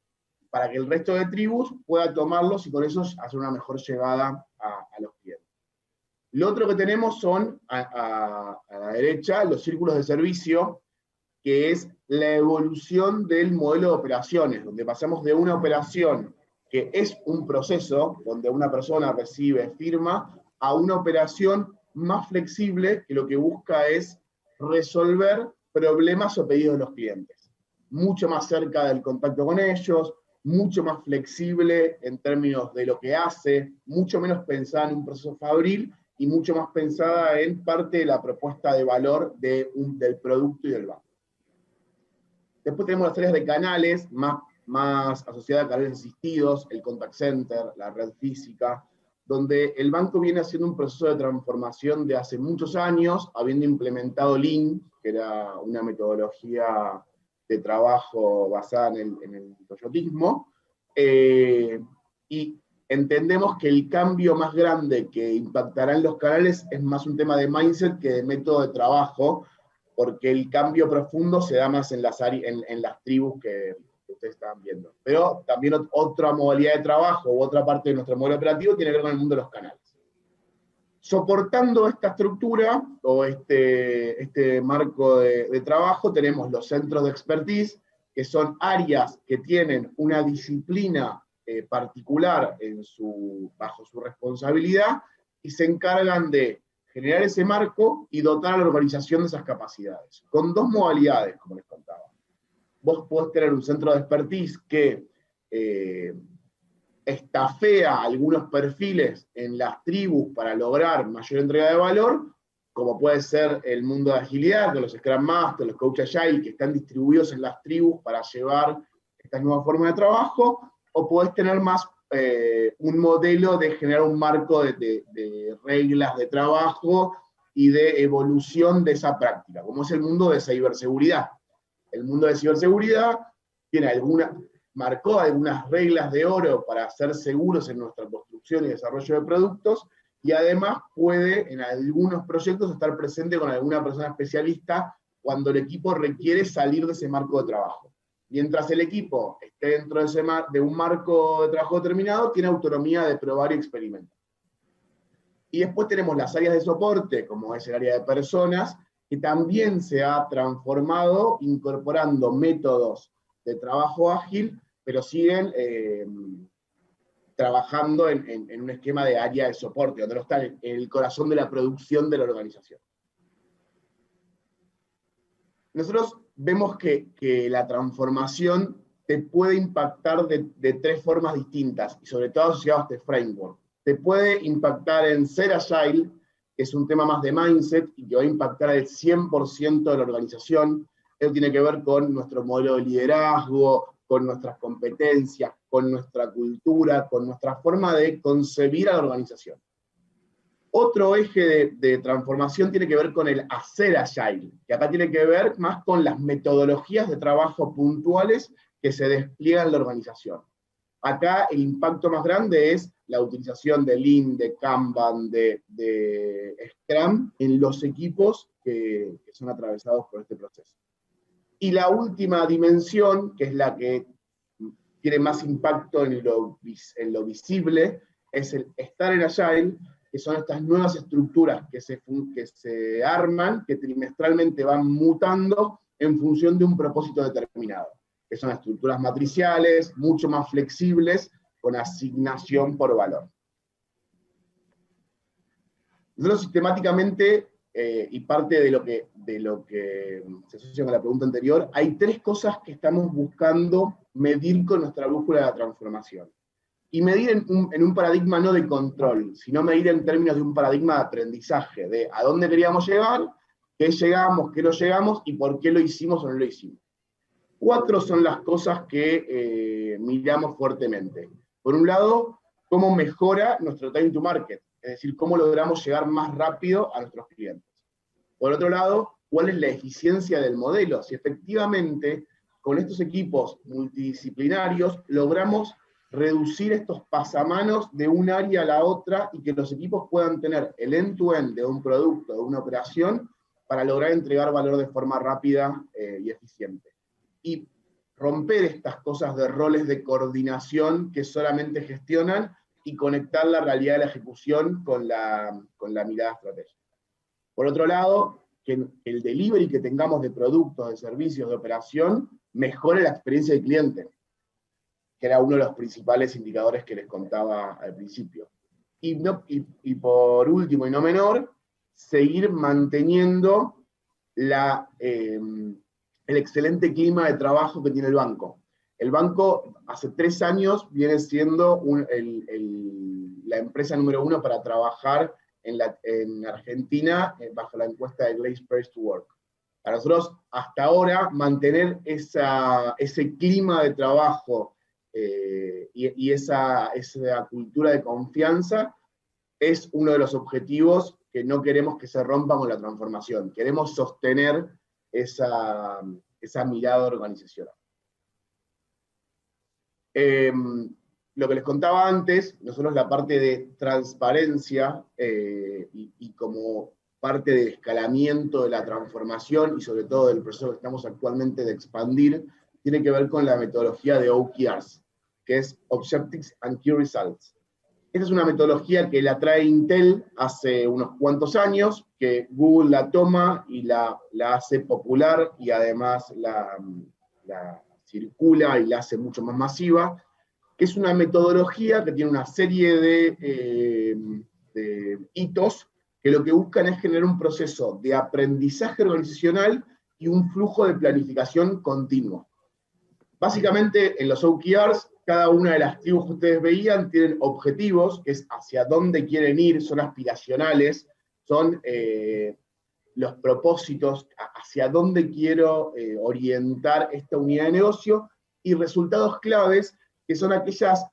para que el resto de tribus pueda tomarlos y con eso hacer una mejor llegada a los clientes. Lo otro que tenemos son, a la derecha, los círculos de servicio, que es la evolución del modelo de operaciones, donde pasamos de una operación que es un proceso, donde una persona recibe, firma, a una operación más flexible, que lo que busca es resolver problemas o pedidos de los clientes. Mucho más cerca del contacto con ellos, mucho más flexible en términos de lo que hace, mucho menos pensada en un proceso fabril y mucho más pensada en parte de la propuesta de valor del producto y del banco. Después tenemos las áreas de canales, más asociadas a canales asistidos, el contact center, la red física, donde el banco viene haciendo un proceso de transformación de hace muchos años, habiendo implementado Lean, que era una metodología de trabajo basada en el toyotismo, y entendemos que el cambio más grande que impactará en los canales es más un tema de mindset que de método de trabajo, porque el cambio profundo se da más en las tribus que que ustedes estaban viendo. Pero también otra modalidad de trabajo u otra parte de nuestro modelo operativo tiene que ver con el mundo de los canales. Soportando esta estructura o este marco de trabajo, tenemos los centros de expertise, que son áreas que tienen una disciplina particular bajo su responsabilidad, y se encargan de generar ese marco y dotar a la organización de esas capacidades, con dos modalidades, como les contaba. Vos podés tener un centro de expertise que estafea algunos perfiles en las tribus para lograr mayor entrega de valor, como puede ser el mundo de agilidad, con los Scrum Masters, los Coach Agile, que están distribuidos en las tribus para llevar estas nuevas formas de trabajo, o podés tener más un modelo de generar un marco de reglas de trabajo y de evolución de esa práctica, como es el mundo de ciberseguridad. El mundo de ciberseguridad marcó algunas reglas de oro para ser seguros en nuestra construcción y desarrollo de productos, y además puede en algunos proyectos estar presente con alguna persona especialista cuando el equipo requiere salir de ese marco de trabajo. Mientras el equipo esté dentro de un marco de trabajo determinado, tiene autonomía de probar y experimentar. Y después tenemos las áreas de soporte, como es el área de personas, que también se ha transformado incorporando métodos de trabajo ágil, pero siguen trabajando en un esquema de área de soporte, donde no está en el corazón de la producción de la organización. Nosotros vemos que la transformación te puede impactar de tres formas distintas, y sobre todo asociado a este framework. Te puede impactar en ser agile, que es un tema más de mindset, y que va a impactar al 100% de la organización. Eso tiene que ver con nuestro modelo de liderazgo, con nuestras competencias, con nuestra cultura, con nuestra forma de concebir a la organización. Otro eje de transformación tiene que ver con el hacer agile, que acá tiene que ver más con las metodologías de trabajo puntuales que se despliegan en la organización. Acá el impacto más grande es la utilización de Lean, de Kanban, de Scrum en los equipos que son atravesados por este proceso. Y la última dimensión, que es la que tiene más impacto en lo visible, es el estar en Agile, que son estas nuevas estructuras que se arman, que trimestralmente van mutando en función de un propósito determinado, que son estructuras matriciales, mucho más flexibles, con asignación por valor. Nosotros sistemáticamente, y parte de lo que se asocia con la pregunta anterior, hay tres cosas que estamos buscando medir con nuestra brújula de la transformación. Y medir en un paradigma no de control, sino medir en términos de un paradigma de aprendizaje, de a dónde queríamos llegar, qué llegamos, qué no llegamos, y por qué lo hicimos o no lo hicimos. Cuatro son las cosas que miramos fuertemente. Por un lado, cómo mejora nuestro time to market, es decir, cómo logramos llegar más rápido a nuestros clientes. Por otro lado, cuál es la eficiencia del modelo, si efectivamente con estos equipos multidisciplinarios logramos reducir estos pasamanos de un área a la otra y que los equipos puedan tener el end-to-end de un producto, de una operación, para lograr entregar valor de forma rápida y eficiente. Y romper estas cosas de roles de coordinación que solamente gestionan y conectar la realidad de la ejecución con la mirada estratégica. Por otro lado, que el delivery que tengamos de productos, de servicios, de operación, mejore la experiencia del cliente, que era uno de los principales indicadores que les contaba al principio. Y por último, y no menor, seguir manteniendo el excelente clima de trabajo que tiene el banco. El banco hace 3 años viene siendo la empresa número 1 para trabajar en Argentina bajo la encuesta de Great Place to Work. Para nosotros, hasta ahora, mantener ese clima de trabajo y esa cultura de confianza es uno de los objetivos que no queremos que se rompa con la transformación. Queremos sostener esa mirada organizacional. Lo que les contaba antes, nosotros la parte de transparencia y como parte del escalamiento de la transformación y sobre todo del proceso que estamos actualmente de expandir, tiene que ver con la metodología de OKRs, que es Objectives and Key Results. Esta es una metodología que la trae Intel hace unos cuantos años, que Google la toma y la hace popular, y además la circula y la hace mucho más masiva, que es una metodología que tiene una serie de hitos que lo que buscan es generar un proceso de aprendizaje organizacional y un flujo de planificación continuo. Básicamente, en los OKRs, cada una de las tribus que ustedes veían tienen objetivos, que es hacia dónde quieren ir, son aspiracionales, son los propósitos, hacia dónde quiero orientar esta unidad de negocio, y resultados claves, que son aquellas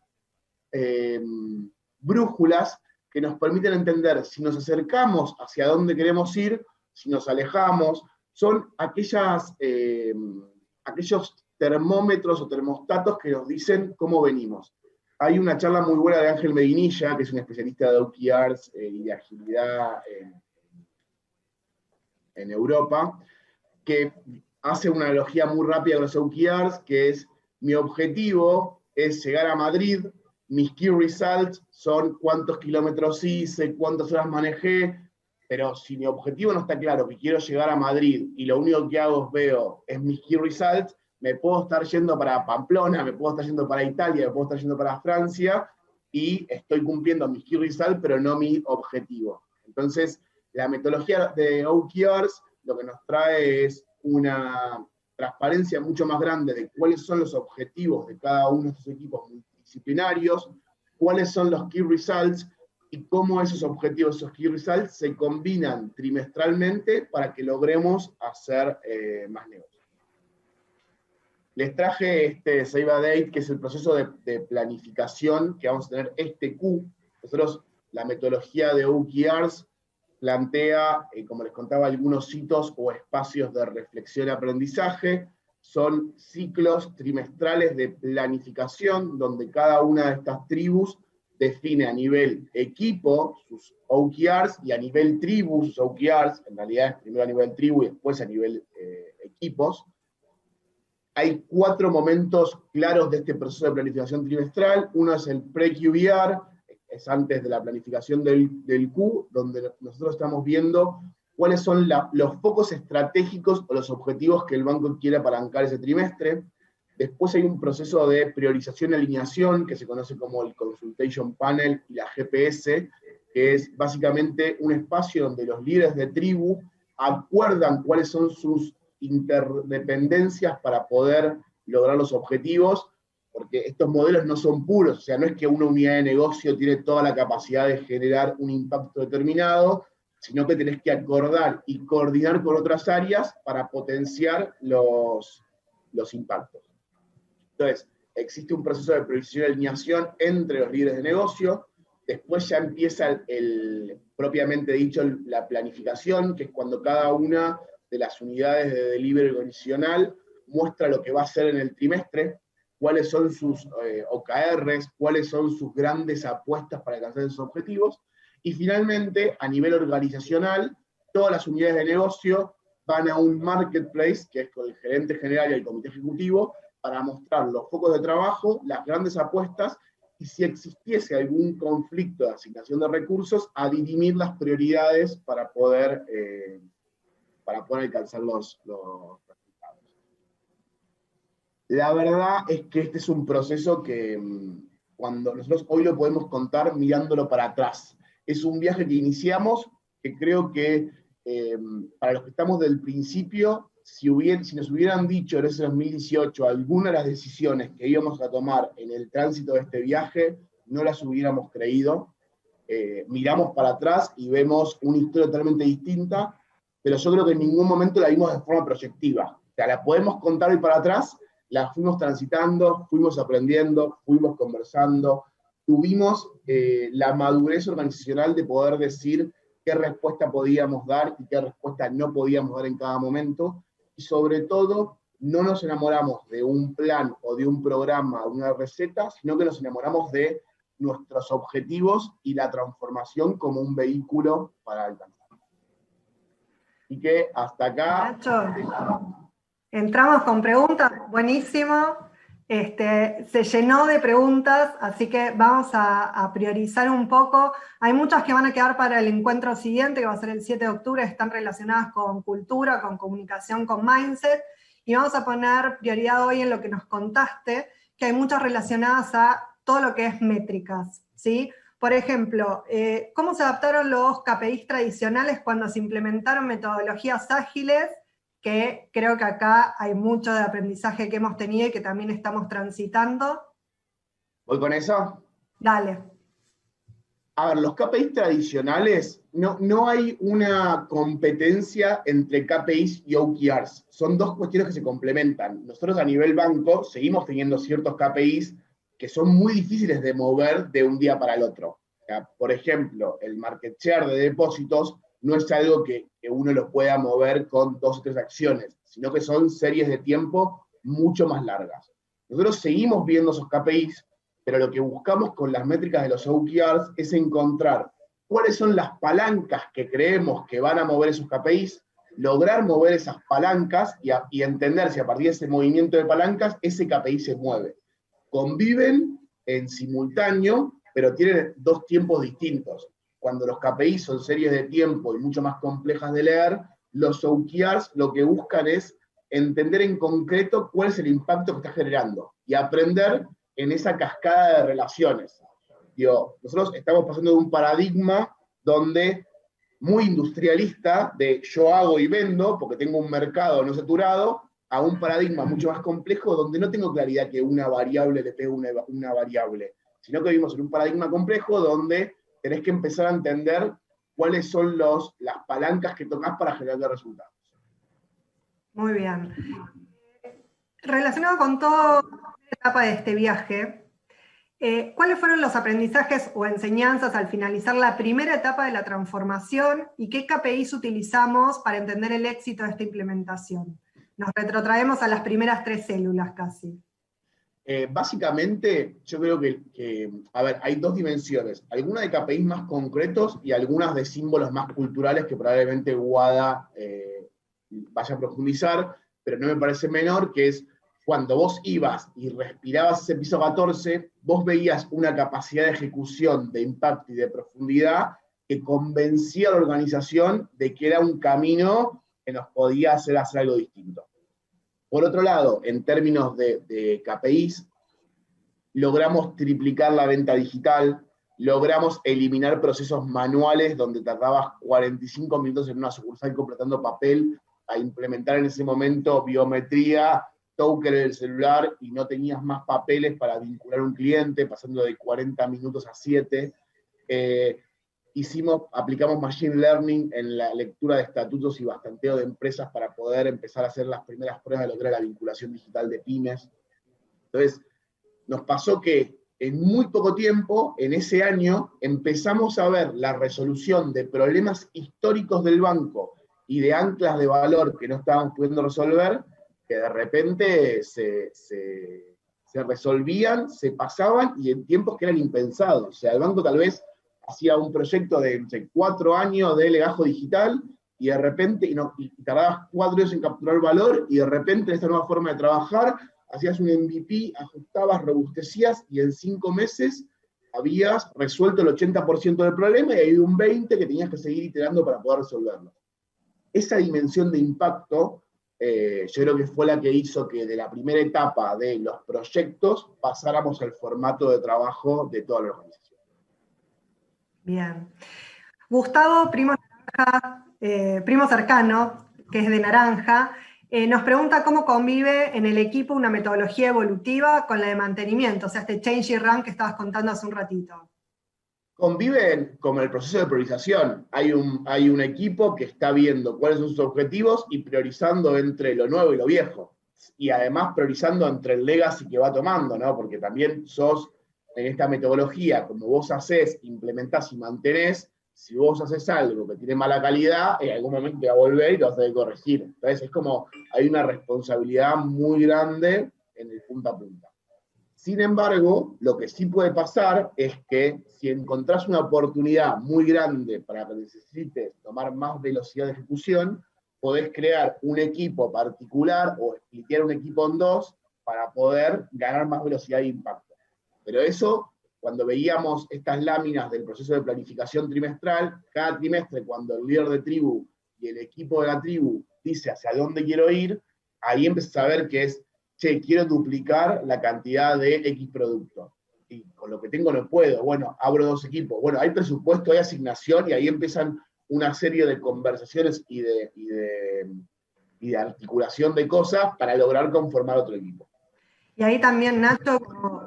brújulas que nos permiten entender si nos acercamos hacia dónde queremos ir, si nos alejamos, son aquellos termómetros o termostatos que nos dicen cómo venimos. Hay una charla muy buena de Ángel Medinilla, que es un especialista de OKRs y de agilidad en Europa, que hace una analogía muy rápida con los OKRs, que es: mi objetivo es llegar a Madrid, mis key results son cuántos kilómetros hice, cuántas horas manejé, pero si mi objetivo no está claro, que quiero llegar a Madrid, y lo único que hago es mis key results, me puedo estar yendo para Pamplona, me puedo estar yendo para Italia, me puedo estar yendo para Francia, y estoy cumpliendo mis key results, pero no mi objetivo. Entonces, la metodología de OKRs lo que nos trae es una transparencia mucho más grande de cuáles son los objetivos de cada uno de estos equipos multidisciplinarios, cuáles son los key results, y cómo esos objetivos, esos key results, se combinan trimestralmente para que logremos hacer más negocios. Les traje este Save a Date, que es el proceso de planificación que vamos a tener este Q. Nosotros, la metodología de OKRs plantea, como les contaba, algunos hitos o espacios de reflexión y aprendizaje. Son ciclos trimestrales de planificación, donde cada una de estas tribus define a nivel equipo sus OKRs, y a nivel tribu sus OKRs. En realidad es primero a nivel tribu y después a nivel equipos. Hay 4 momentos claros de este proceso de planificación trimestral. Uno es el pre-QBR, es antes de la planificación del Q, donde nosotros estamos viendo cuáles son los focos estratégicos o los objetivos que el banco quiere apalancar ese trimestre. Después hay un proceso de priorización y alineación, que se conoce como el Consultation Panel y la GPS, que es básicamente un espacio donde los líderes de tribu acuerdan cuáles son sus interdependencias para poder lograr los objetivos, porque estos modelos no son puros, o sea, no es que una unidad de negocio tiene toda la capacidad de generar un impacto determinado, sino que tenés que acordar y coordinar con otras áreas para potenciar los impactos. Entonces, existe un proceso de priorización y alineación entre los líderes de negocio. Después ya empieza propiamente dicho, la planificación, que es cuando cada una de las unidades de delivery organizacional muestra lo que va a hacer en el trimestre, cuáles son sus OKRs, cuáles son sus grandes apuestas para alcanzar esos objetivos. Y finalmente, a nivel organizacional, todas las unidades de negocio van a un marketplace, que es con el gerente general y el comité ejecutivo, para mostrar los focos de trabajo, las grandes apuestas, y si existiese algún conflicto de asignación de recursos, a dirimir las prioridades para poder alcanzar los resultados. La verdad es que este es un proceso que cuando nosotros hoy lo podemos contar mirándolo para atrás. Es un viaje que iniciamos, que creo que para los que estamos del principio, si nos hubieran dicho en ese 2018 algunas de las decisiones que íbamos a tomar en el tránsito de este viaje, no las hubiéramos creído. Miramos para atrás y vemos una historia totalmente distinta, pero yo creo que en ningún momento la vimos de forma proyectiva. O sea, la podemos contar hoy para atrás, la fuimos transitando, fuimos aprendiendo, fuimos conversando, tuvimos la madurez organizacional de poder decir qué respuesta podíamos dar y qué respuesta no podíamos dar en cada momento, y sobre todo, no nos enamoramos de un plan o de un programa o una receta, sino que nos enamoramos de nuestros objetivos y la transformación como un vehículo para alcanzar. Y que hasta acá... Nacho, entramos con preguntas. Buenísimo. Se llenó de preguntas, así que vamos a priorizar un poco. Hay muchas que van a quedar para el encuentro siguiente, que va a ser el 7 de octubre, están relacionadas con cultura, con comunicación, con mindset, y vamos a poner prioridad hoy en lo que nos contaste, que hay muchas relacionadas a todo lo que es métricas, ¿sí? Por ejemplo, ¿cómo se adaptaron los KPIs tradicionales cuando se implementaron metodologías ágiles? Que creo que acá hay mucho de aprendizaje que hemos tenido y que también estamos transitando. ¿Voy con eso? Dale. A ver, los KPIs tradicionales, no hay una competencia entre KPIs y OKRs. Son dos cuestiones que se complementan. Nosotros a nivel banco seguimos teniendo ciertos KPIs que son muy difíciles de mover de un día para el otro. O sea, por ejemplo, el market share de depósitos no es algo que uno lo pueda mover con 2 o 3 acciones, sino que son series de tiempo mucho más largas. Nosotros seguimos viendo esos KPIs, pero lo que buscamos con las métricas de los OKRs es encontrar cuáles son las palancas que creemos que van a mover esos KPIs, lograr mover esas palancas y entender si a partir de ese movimiento de palancas ese KPI se mueve. Conviven en simultáneo, pero tienen 2 tiempos distintos. Cuando los KPIs son series de tiempo y mucho más complejas de leer, los OKRs lo que buscan es entender en concreto cuál es el impacto que está generando y aprender en esa cascada de relaciones. Digo, nosotros estamos pasando de un paradigma donde muy industrialista, de yo hago y vendo porque tengo un mercado no saturado, a un paradigma mucho más complejo donde no tengo claridad que una variable le pegue una variable, sino que vivimos en un paradigma complejo donde tenés que empezar a entender cuáles son las palancas que tocas para generar resultados. Muy bien. Relacionado con toda la etapa de este viaje, ¿cuáles fueron los aprendizajes o enseñanzas al finalizar la primera etapa de la transformación y qué KPIs utilizamos para entender el éxito de esta implementación? Nos retrotraemos a las primeras 3 células casi. Básicamente, yo creo que, a ver, hay 2 dimensiones. Algunas de KPIs más concretos y algunas de símbolos más culturales que probablemente Wada vaya a profundizar, pero no me parece menor, que es cuando vos ibas y respirabas ese piso 14, vos veías una capacidad de ejecución, de impacto y de profundidad que convencía a la organización de que era un camino que nos podía hacer algo distinto. Por otro lado, en términos de KPIs, logramos triplicar la venta digital, logramos eliminar procesos manuales donde tardabas 45 minutos en una sucursal completando papel, a implementar en ese momento biometría, token en el celular y no tenías más papeles para vincular a un cliente, pasando de 40 minutos a 7. Aplicamos Machine Learning en la lectura de estatutos y bastanteo de empresas para poder empezar a hacer las primeras pruebas de lograr la vinculación digital de pymes. Entonces, nos pasó que en muy poco tiempo, en ese año, empezamos a ver la resolución de problemas históricos del banco y de anclas de valor que no estábamos pudiendo resolver, que de repente se resolvían, se pasaban y en tiempos que eran impensados. O sea, el banco tal vez hacía un proyecto de, no sé, 4 años de legajo digital y de repente, y tardabas 4 años en capturar valor, y de repente esta nueva forma de trabajar, hacías un MVP, ajustabas, robustecías, y en 5 meses habías resuelto el 80% del problema y había un 20% que tenías que seguir iterando para poder resolverlo. Esa dimensión de impacto, yo creo que fue la que hizo que de la primera etapa de los proyectos pasáramos al formato de trabajo de toda la organización. Bien. Gustavo, primo cercano, que es de Naranja, nos pregunta cómo convive en el equipo una metodología evolutiva con la de mantenimiento, o sea, este change y run que estabas contando hace un ratito. Conviven como el proceso de priorización. Hay un equipo que está viendo cuáles son sus objetivos y priorizando entre lo nuevo y lo viejo. Y además priorizando entre el legacy que va tomando, ¿no? Porque también sos, en esta metodología, como vos hacés, implementás y mantenés, si vos haces algo que tiene mala calidad, en algún momento te va a volver y te vas a tener que corregir. Entonces es como, hay una responsabilidad muy grande en el punta a punta. Sin embargo, lo que sí puede pasar es que si encontrás una oportunidad muy grande para que necesites tomar más velocidad de ejecución, podés crear un equipo particular o splitear un equipo en 2 para poder ganar más velocidad de impacto. Pero eso, cuando veíamos estas láminas del proceso de planificación trimestral, cada trimestre cuando el líder de tribu y el equipo de la tribu dice hacia dónde quiero ir, ahí empiezas a ver que es, che, quiero duplicar la cantidad de X producto. Y con lo que tengo no puedo, bueno, abro 2 equipos, bueno, hay presupuesto, hay asignación, y ahí empiezan una serie de conversaciones y de articulación de cosas para lograr conformar otro equipo. Y ahí también, Nacho,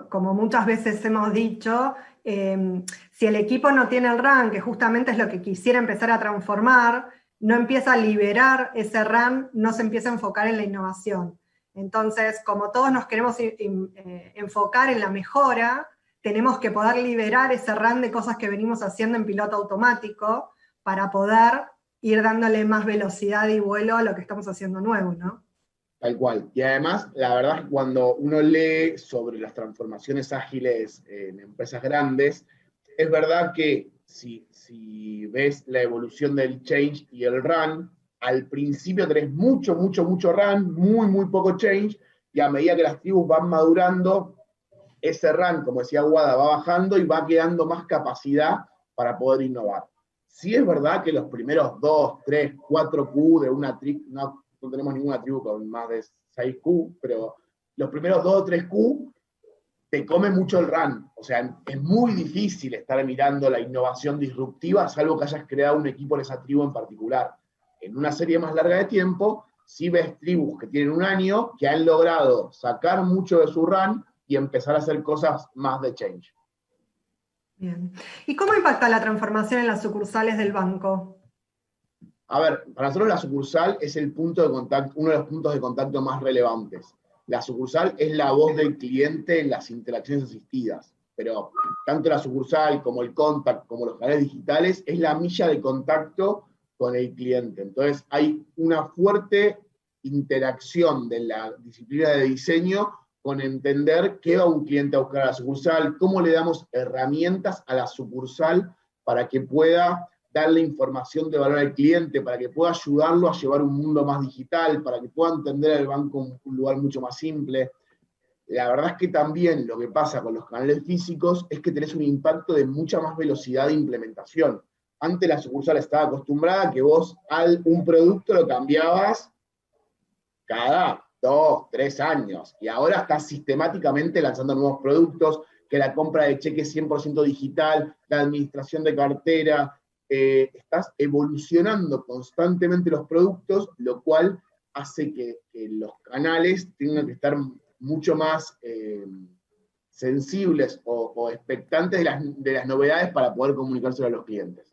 como muchas veces hemos dicho, si el equipo no tiene el RAN, que justamente es lo que quisiera empezar a transformar, no empieza a liberar ese RAN, no se empieza a enfocar en la innovación. Entonces, como todos nos queremos enfocar en la mejora, tenemos que poder liberar ese RAN de cosas que venimos haciendo en piloto automático para poder ir dándole más velocidad y vuelo a lo que estamos haciendo nuevo, ¿no? Tal cual. Y además, la verdad es que cuando uno lee sobre las transformaciones ágiles en empresas grandes, es verdad que si ves la evolución del change y el run, al principio tenés mucho run, muy poco change, y a medida que las tribus van madurando, ese run, como decía Guada, va bajando y va quedando más capacidad para poder innovar. Sí es verdad que los primeros 2, 3, 4 Q de una tribu, no tenemos ninguna tribu con más de 6 Q, pero los primeros 2 o 3 Q te come mucho el run. O sea, es muy difícil estar mirando la innovación disruptiva, salvo que hayas creado un equipo en esa tribu en particular. En una serie más larga de tiempo, sí ves tribus que tienen un año, que han logrado sacar mucho de su run y empezar a hacer cosas más de change. Bien. ¿Y cómo impacta la transformación en las sucursales del banco? A ver, para nosotros la sucursal es el punto de contacto, uno de los puntos de contacto más relevantes. La sucursal es la voz del cliente en las interacciones asistidas, pero tanto la sucursal como el contact, como los canales digitales, es la milla de contacto con el cliente. Entonces hay una fuerte interacción de la disciplina de diseño con entender qué va un cliente a buscar a la sucursal, cómo le damos herramientas a la sucursal para que pueda darle información de valor al cliente, para que pueda ayudarlo a llevar un mundo más digital, para que pueda entender el banco como un lugar mucho más simple. La verdad es que también lo que pasa con los canales físicos es que tenés un impacto de mucha más velocidad de implementación. Antes la sucursal estaba acostumbrada a que vos un producto lo cambiabas cada 2, 3 años, y ahora estás sistemáticamente lanzando nuevos productos, que la compra de cheque es 100% digital, la administración de cartera, estás evolucionando constantemente los productos, lo cual hace que los canales tengan que estar mucho más sensibles o expectantes de las novedades para poder comunicárselo a los clientes.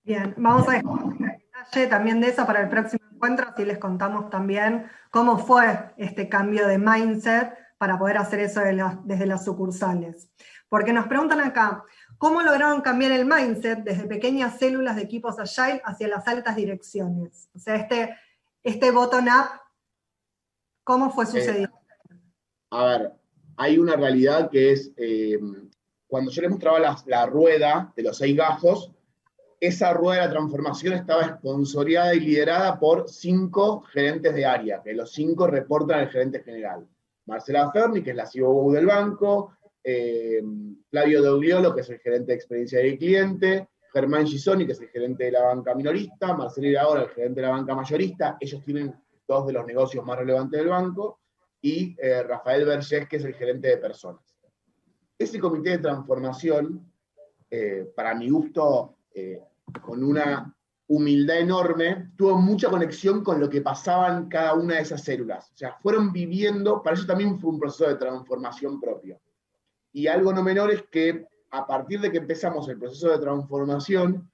Bien, vamos a dejar un detalle también de eso para el próximo encuentro, así les contamos también cómo fue este cambio de mindset para poder hacer eso desde las sucursales. Porque nos preguntan acá, ¿cómo lograron cambiar el mindset desde pequeñas células de equipos Agile hacia las altas direcciones? O sea, este bottom-up, ¿cómo fue sucediendo? A ver, hay una realidad que es, cuando yo les mostraba la rueda de los 6 gajos, esa rueda de la transformación estaba esponsoreada y liderada por 5 gerentes de área, que los 5 reportan al gerente general. Marcela Ferni, que es la COO del banco, Flavio Dogliolo, que es el gerente de experiencia del cliente, Germán Gisoni, que es el gerente de la banca minorista, Marcelo Iraola, el gerente de la banca mayorista, ellos tienen 2 de los negocios más relevantes del banco, y Rafael Vergés, que es el gerente de personas. Ese comité de transformación, para mi gusto, con una humildad enorme, tuvo mucha conexión con lo que pasaba en cada una de esas células. O sea, fueron viviendo, para eso también fue un proceso de transformación propio. Y algo no menor es que a partir de que empezamos el proceso de transformación,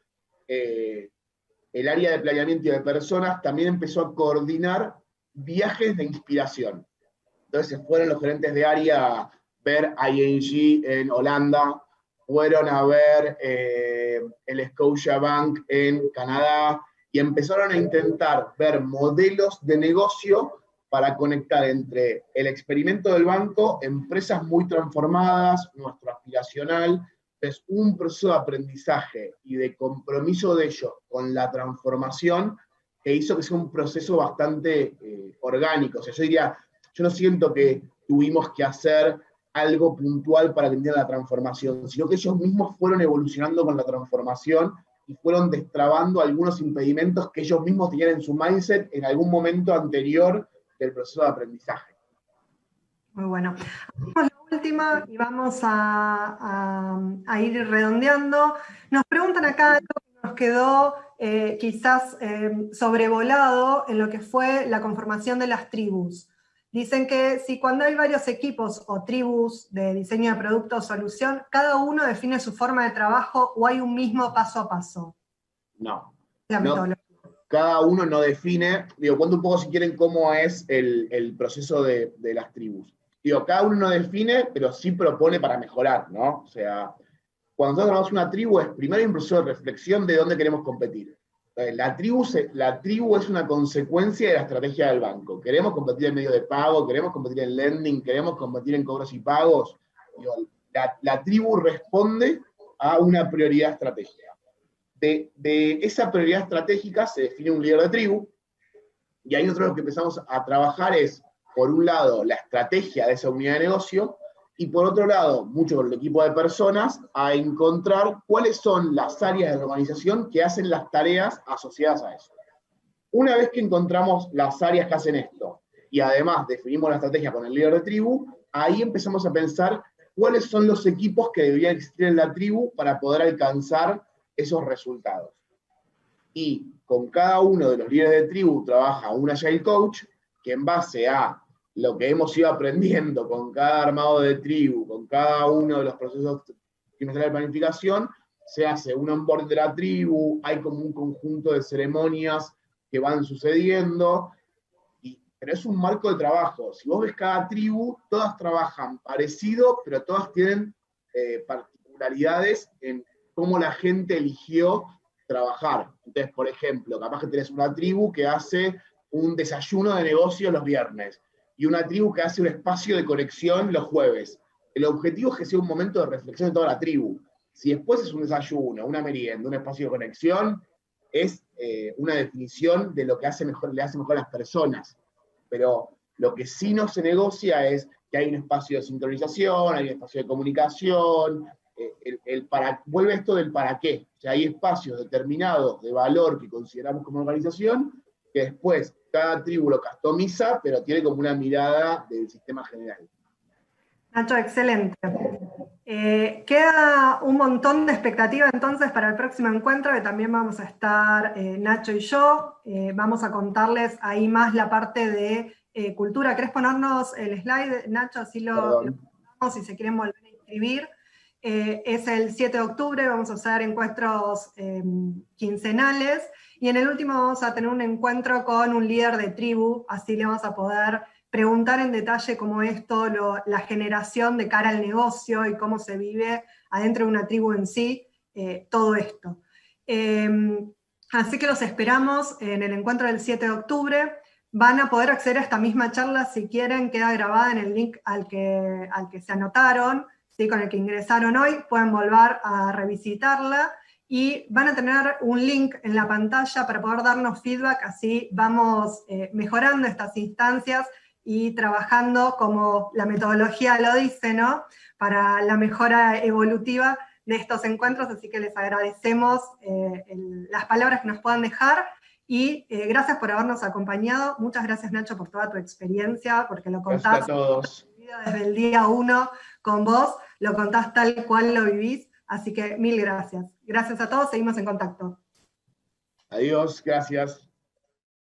el área de planeamiento y de personas también empezó a coordinar viajes de inspiración. Entonces se fueron los gerentes de área a ver ING en Holanda, fueron a ver el Scotiabank en Canadá, y empezaron a intentar ver modelos de negocio para conectar entre el experimento del banco, empresas muy transformadas, nuestro aspiracional. Es un proceso de aprendizaje y de compromiso de ellos con la transformación que hizo que sea un proceso bastante orgánico. O sea, yo diría, yo no siento que tuvimos que hacer algo puntual para que entiendan la transformación, sino que ellos mismos fueron evolucionando con la transformación y fueron destrabando algunos impedimentos que ellos mismos tenían en su mindset en algún momento anterior del proceso de aprendizaje. Muy bueno. Hacemos la última y vamos a ir redondeando. Nos preguntan acá algo que nos quedó quizás sobrevolado en lo que fue la conformación de las tribus. Dicen que si cuando hay varios equipos o tribus de diseño de producto o solución, cada uno define su forma de trabajo o hay un mismo paso a paso. No. La metodología. Cada uno no define, cuento un poco si quieren cómo es el proceso de las tribus. Cada uno no define, pero sí propone para mejorar, ¿no? O sea, cuando nosotros tenemos una tribu, es primero un proceso de reflexión de dónde queremos competir. La tribu es una consecuencia de la estrategia del banco. Queremos competir en medio de pago, queremos competir en lending, queremos competir en cobros y pagos. La tribu responde a una prioridad estratégica. De esa prioridad estratégica se define un líder de tribu, y ahí nosotros lo que empezamos a trabajar es, por un lado, la estrategia de esa unidad de negocio, y por otro lado, mucho con el equipo de personas, a encontrar cuáles son las áreas de la organización que hacen las tareas asociadas a eso. Una vez que encontramos las áreas que hacen esto, y además definimos la estrategia con el líder de tribu, ahí empezamos a pensar cuáles son los equipos que deberían existir en la tribu para poder alcanzar esos resultados. Y con cada uno de los líderes de tribu trabaja un Agile Coach, que en base a lo que hemos ido aprendiendo con cada armado de tribu, con cada uno de los procesos trimestrales de planificación, se hace un onboard de la tribu, hay como un conjunto de ceremonias que van sucediendo, pero es un marco de trabajo. Si vos ves cada tribu, todas trabajan parecido, pero todas tienen particularidades en cómo la gente eligió trabajar. Entonces, por ejemplo, capaz que tenés una tribu que hace un desayuno de negocio los viernes, y una tribu que hace un espacio de conexión los jueves. El objetivo es que sea un momento de reflexión de toda la tribu. Si después es un desayuno, una merienda, un espacio de conexión, es una definición de lo que le hace mejor a las personas. Pero lo que sí no se negocia es que hay un espacio de sincronización, hay un espacio de comunicación, vuelve esto del para qué. O sea, hay espacios determinados de valor que consideramos como organización, que después cada tribu lo customiza, pero tiene como una mirada del sistema general. Nacho, excelente. Queda un montón de expectativa entonces para el próximo encuentro, que también vamos a estar Nacho y yo. Vamos a contarles ahí más la parte de cultura. ¿Querés ponernos el slide, Nacho? Así lo contamos si se quieren volver a inscribir. Es el 7 de octubre, vamos a hacer encuentros quincenales, y en el último vamos a tener un encuentro con un líder de tribu, así le vamos a poder preguntar en detalle cómo es todo la generación de cara al negocio y cómo se vive adentro de una tribu en sí, todo esto. Así que los esperamos en el encuentro del 7 de octubre. Van a poder acceder a esta misma charla si quieren, queda grabada en el link al que se anotaron, ¿sí? Con el que ingresaron hoy, pueden volver a revisitarla, y van a tener un link en la pantalla para poder darnos feedback, así vamos mejorando estas instancias y trabajando como la metodología lo dice, ¿no? Para la mejora evolutiva de estos encuentros, así que les agradecemos las palabras que nos puedan dejar, y gracias por habernos acompañado. Muchas gracias, Nacho, por toda tu experiencia, porque lo contás a todos. Desde el día 1 con vos, lo contás tal cual lo vivís, así que mil gracias. Gracias a todos, seguimos en contacto. Adiós, gracias.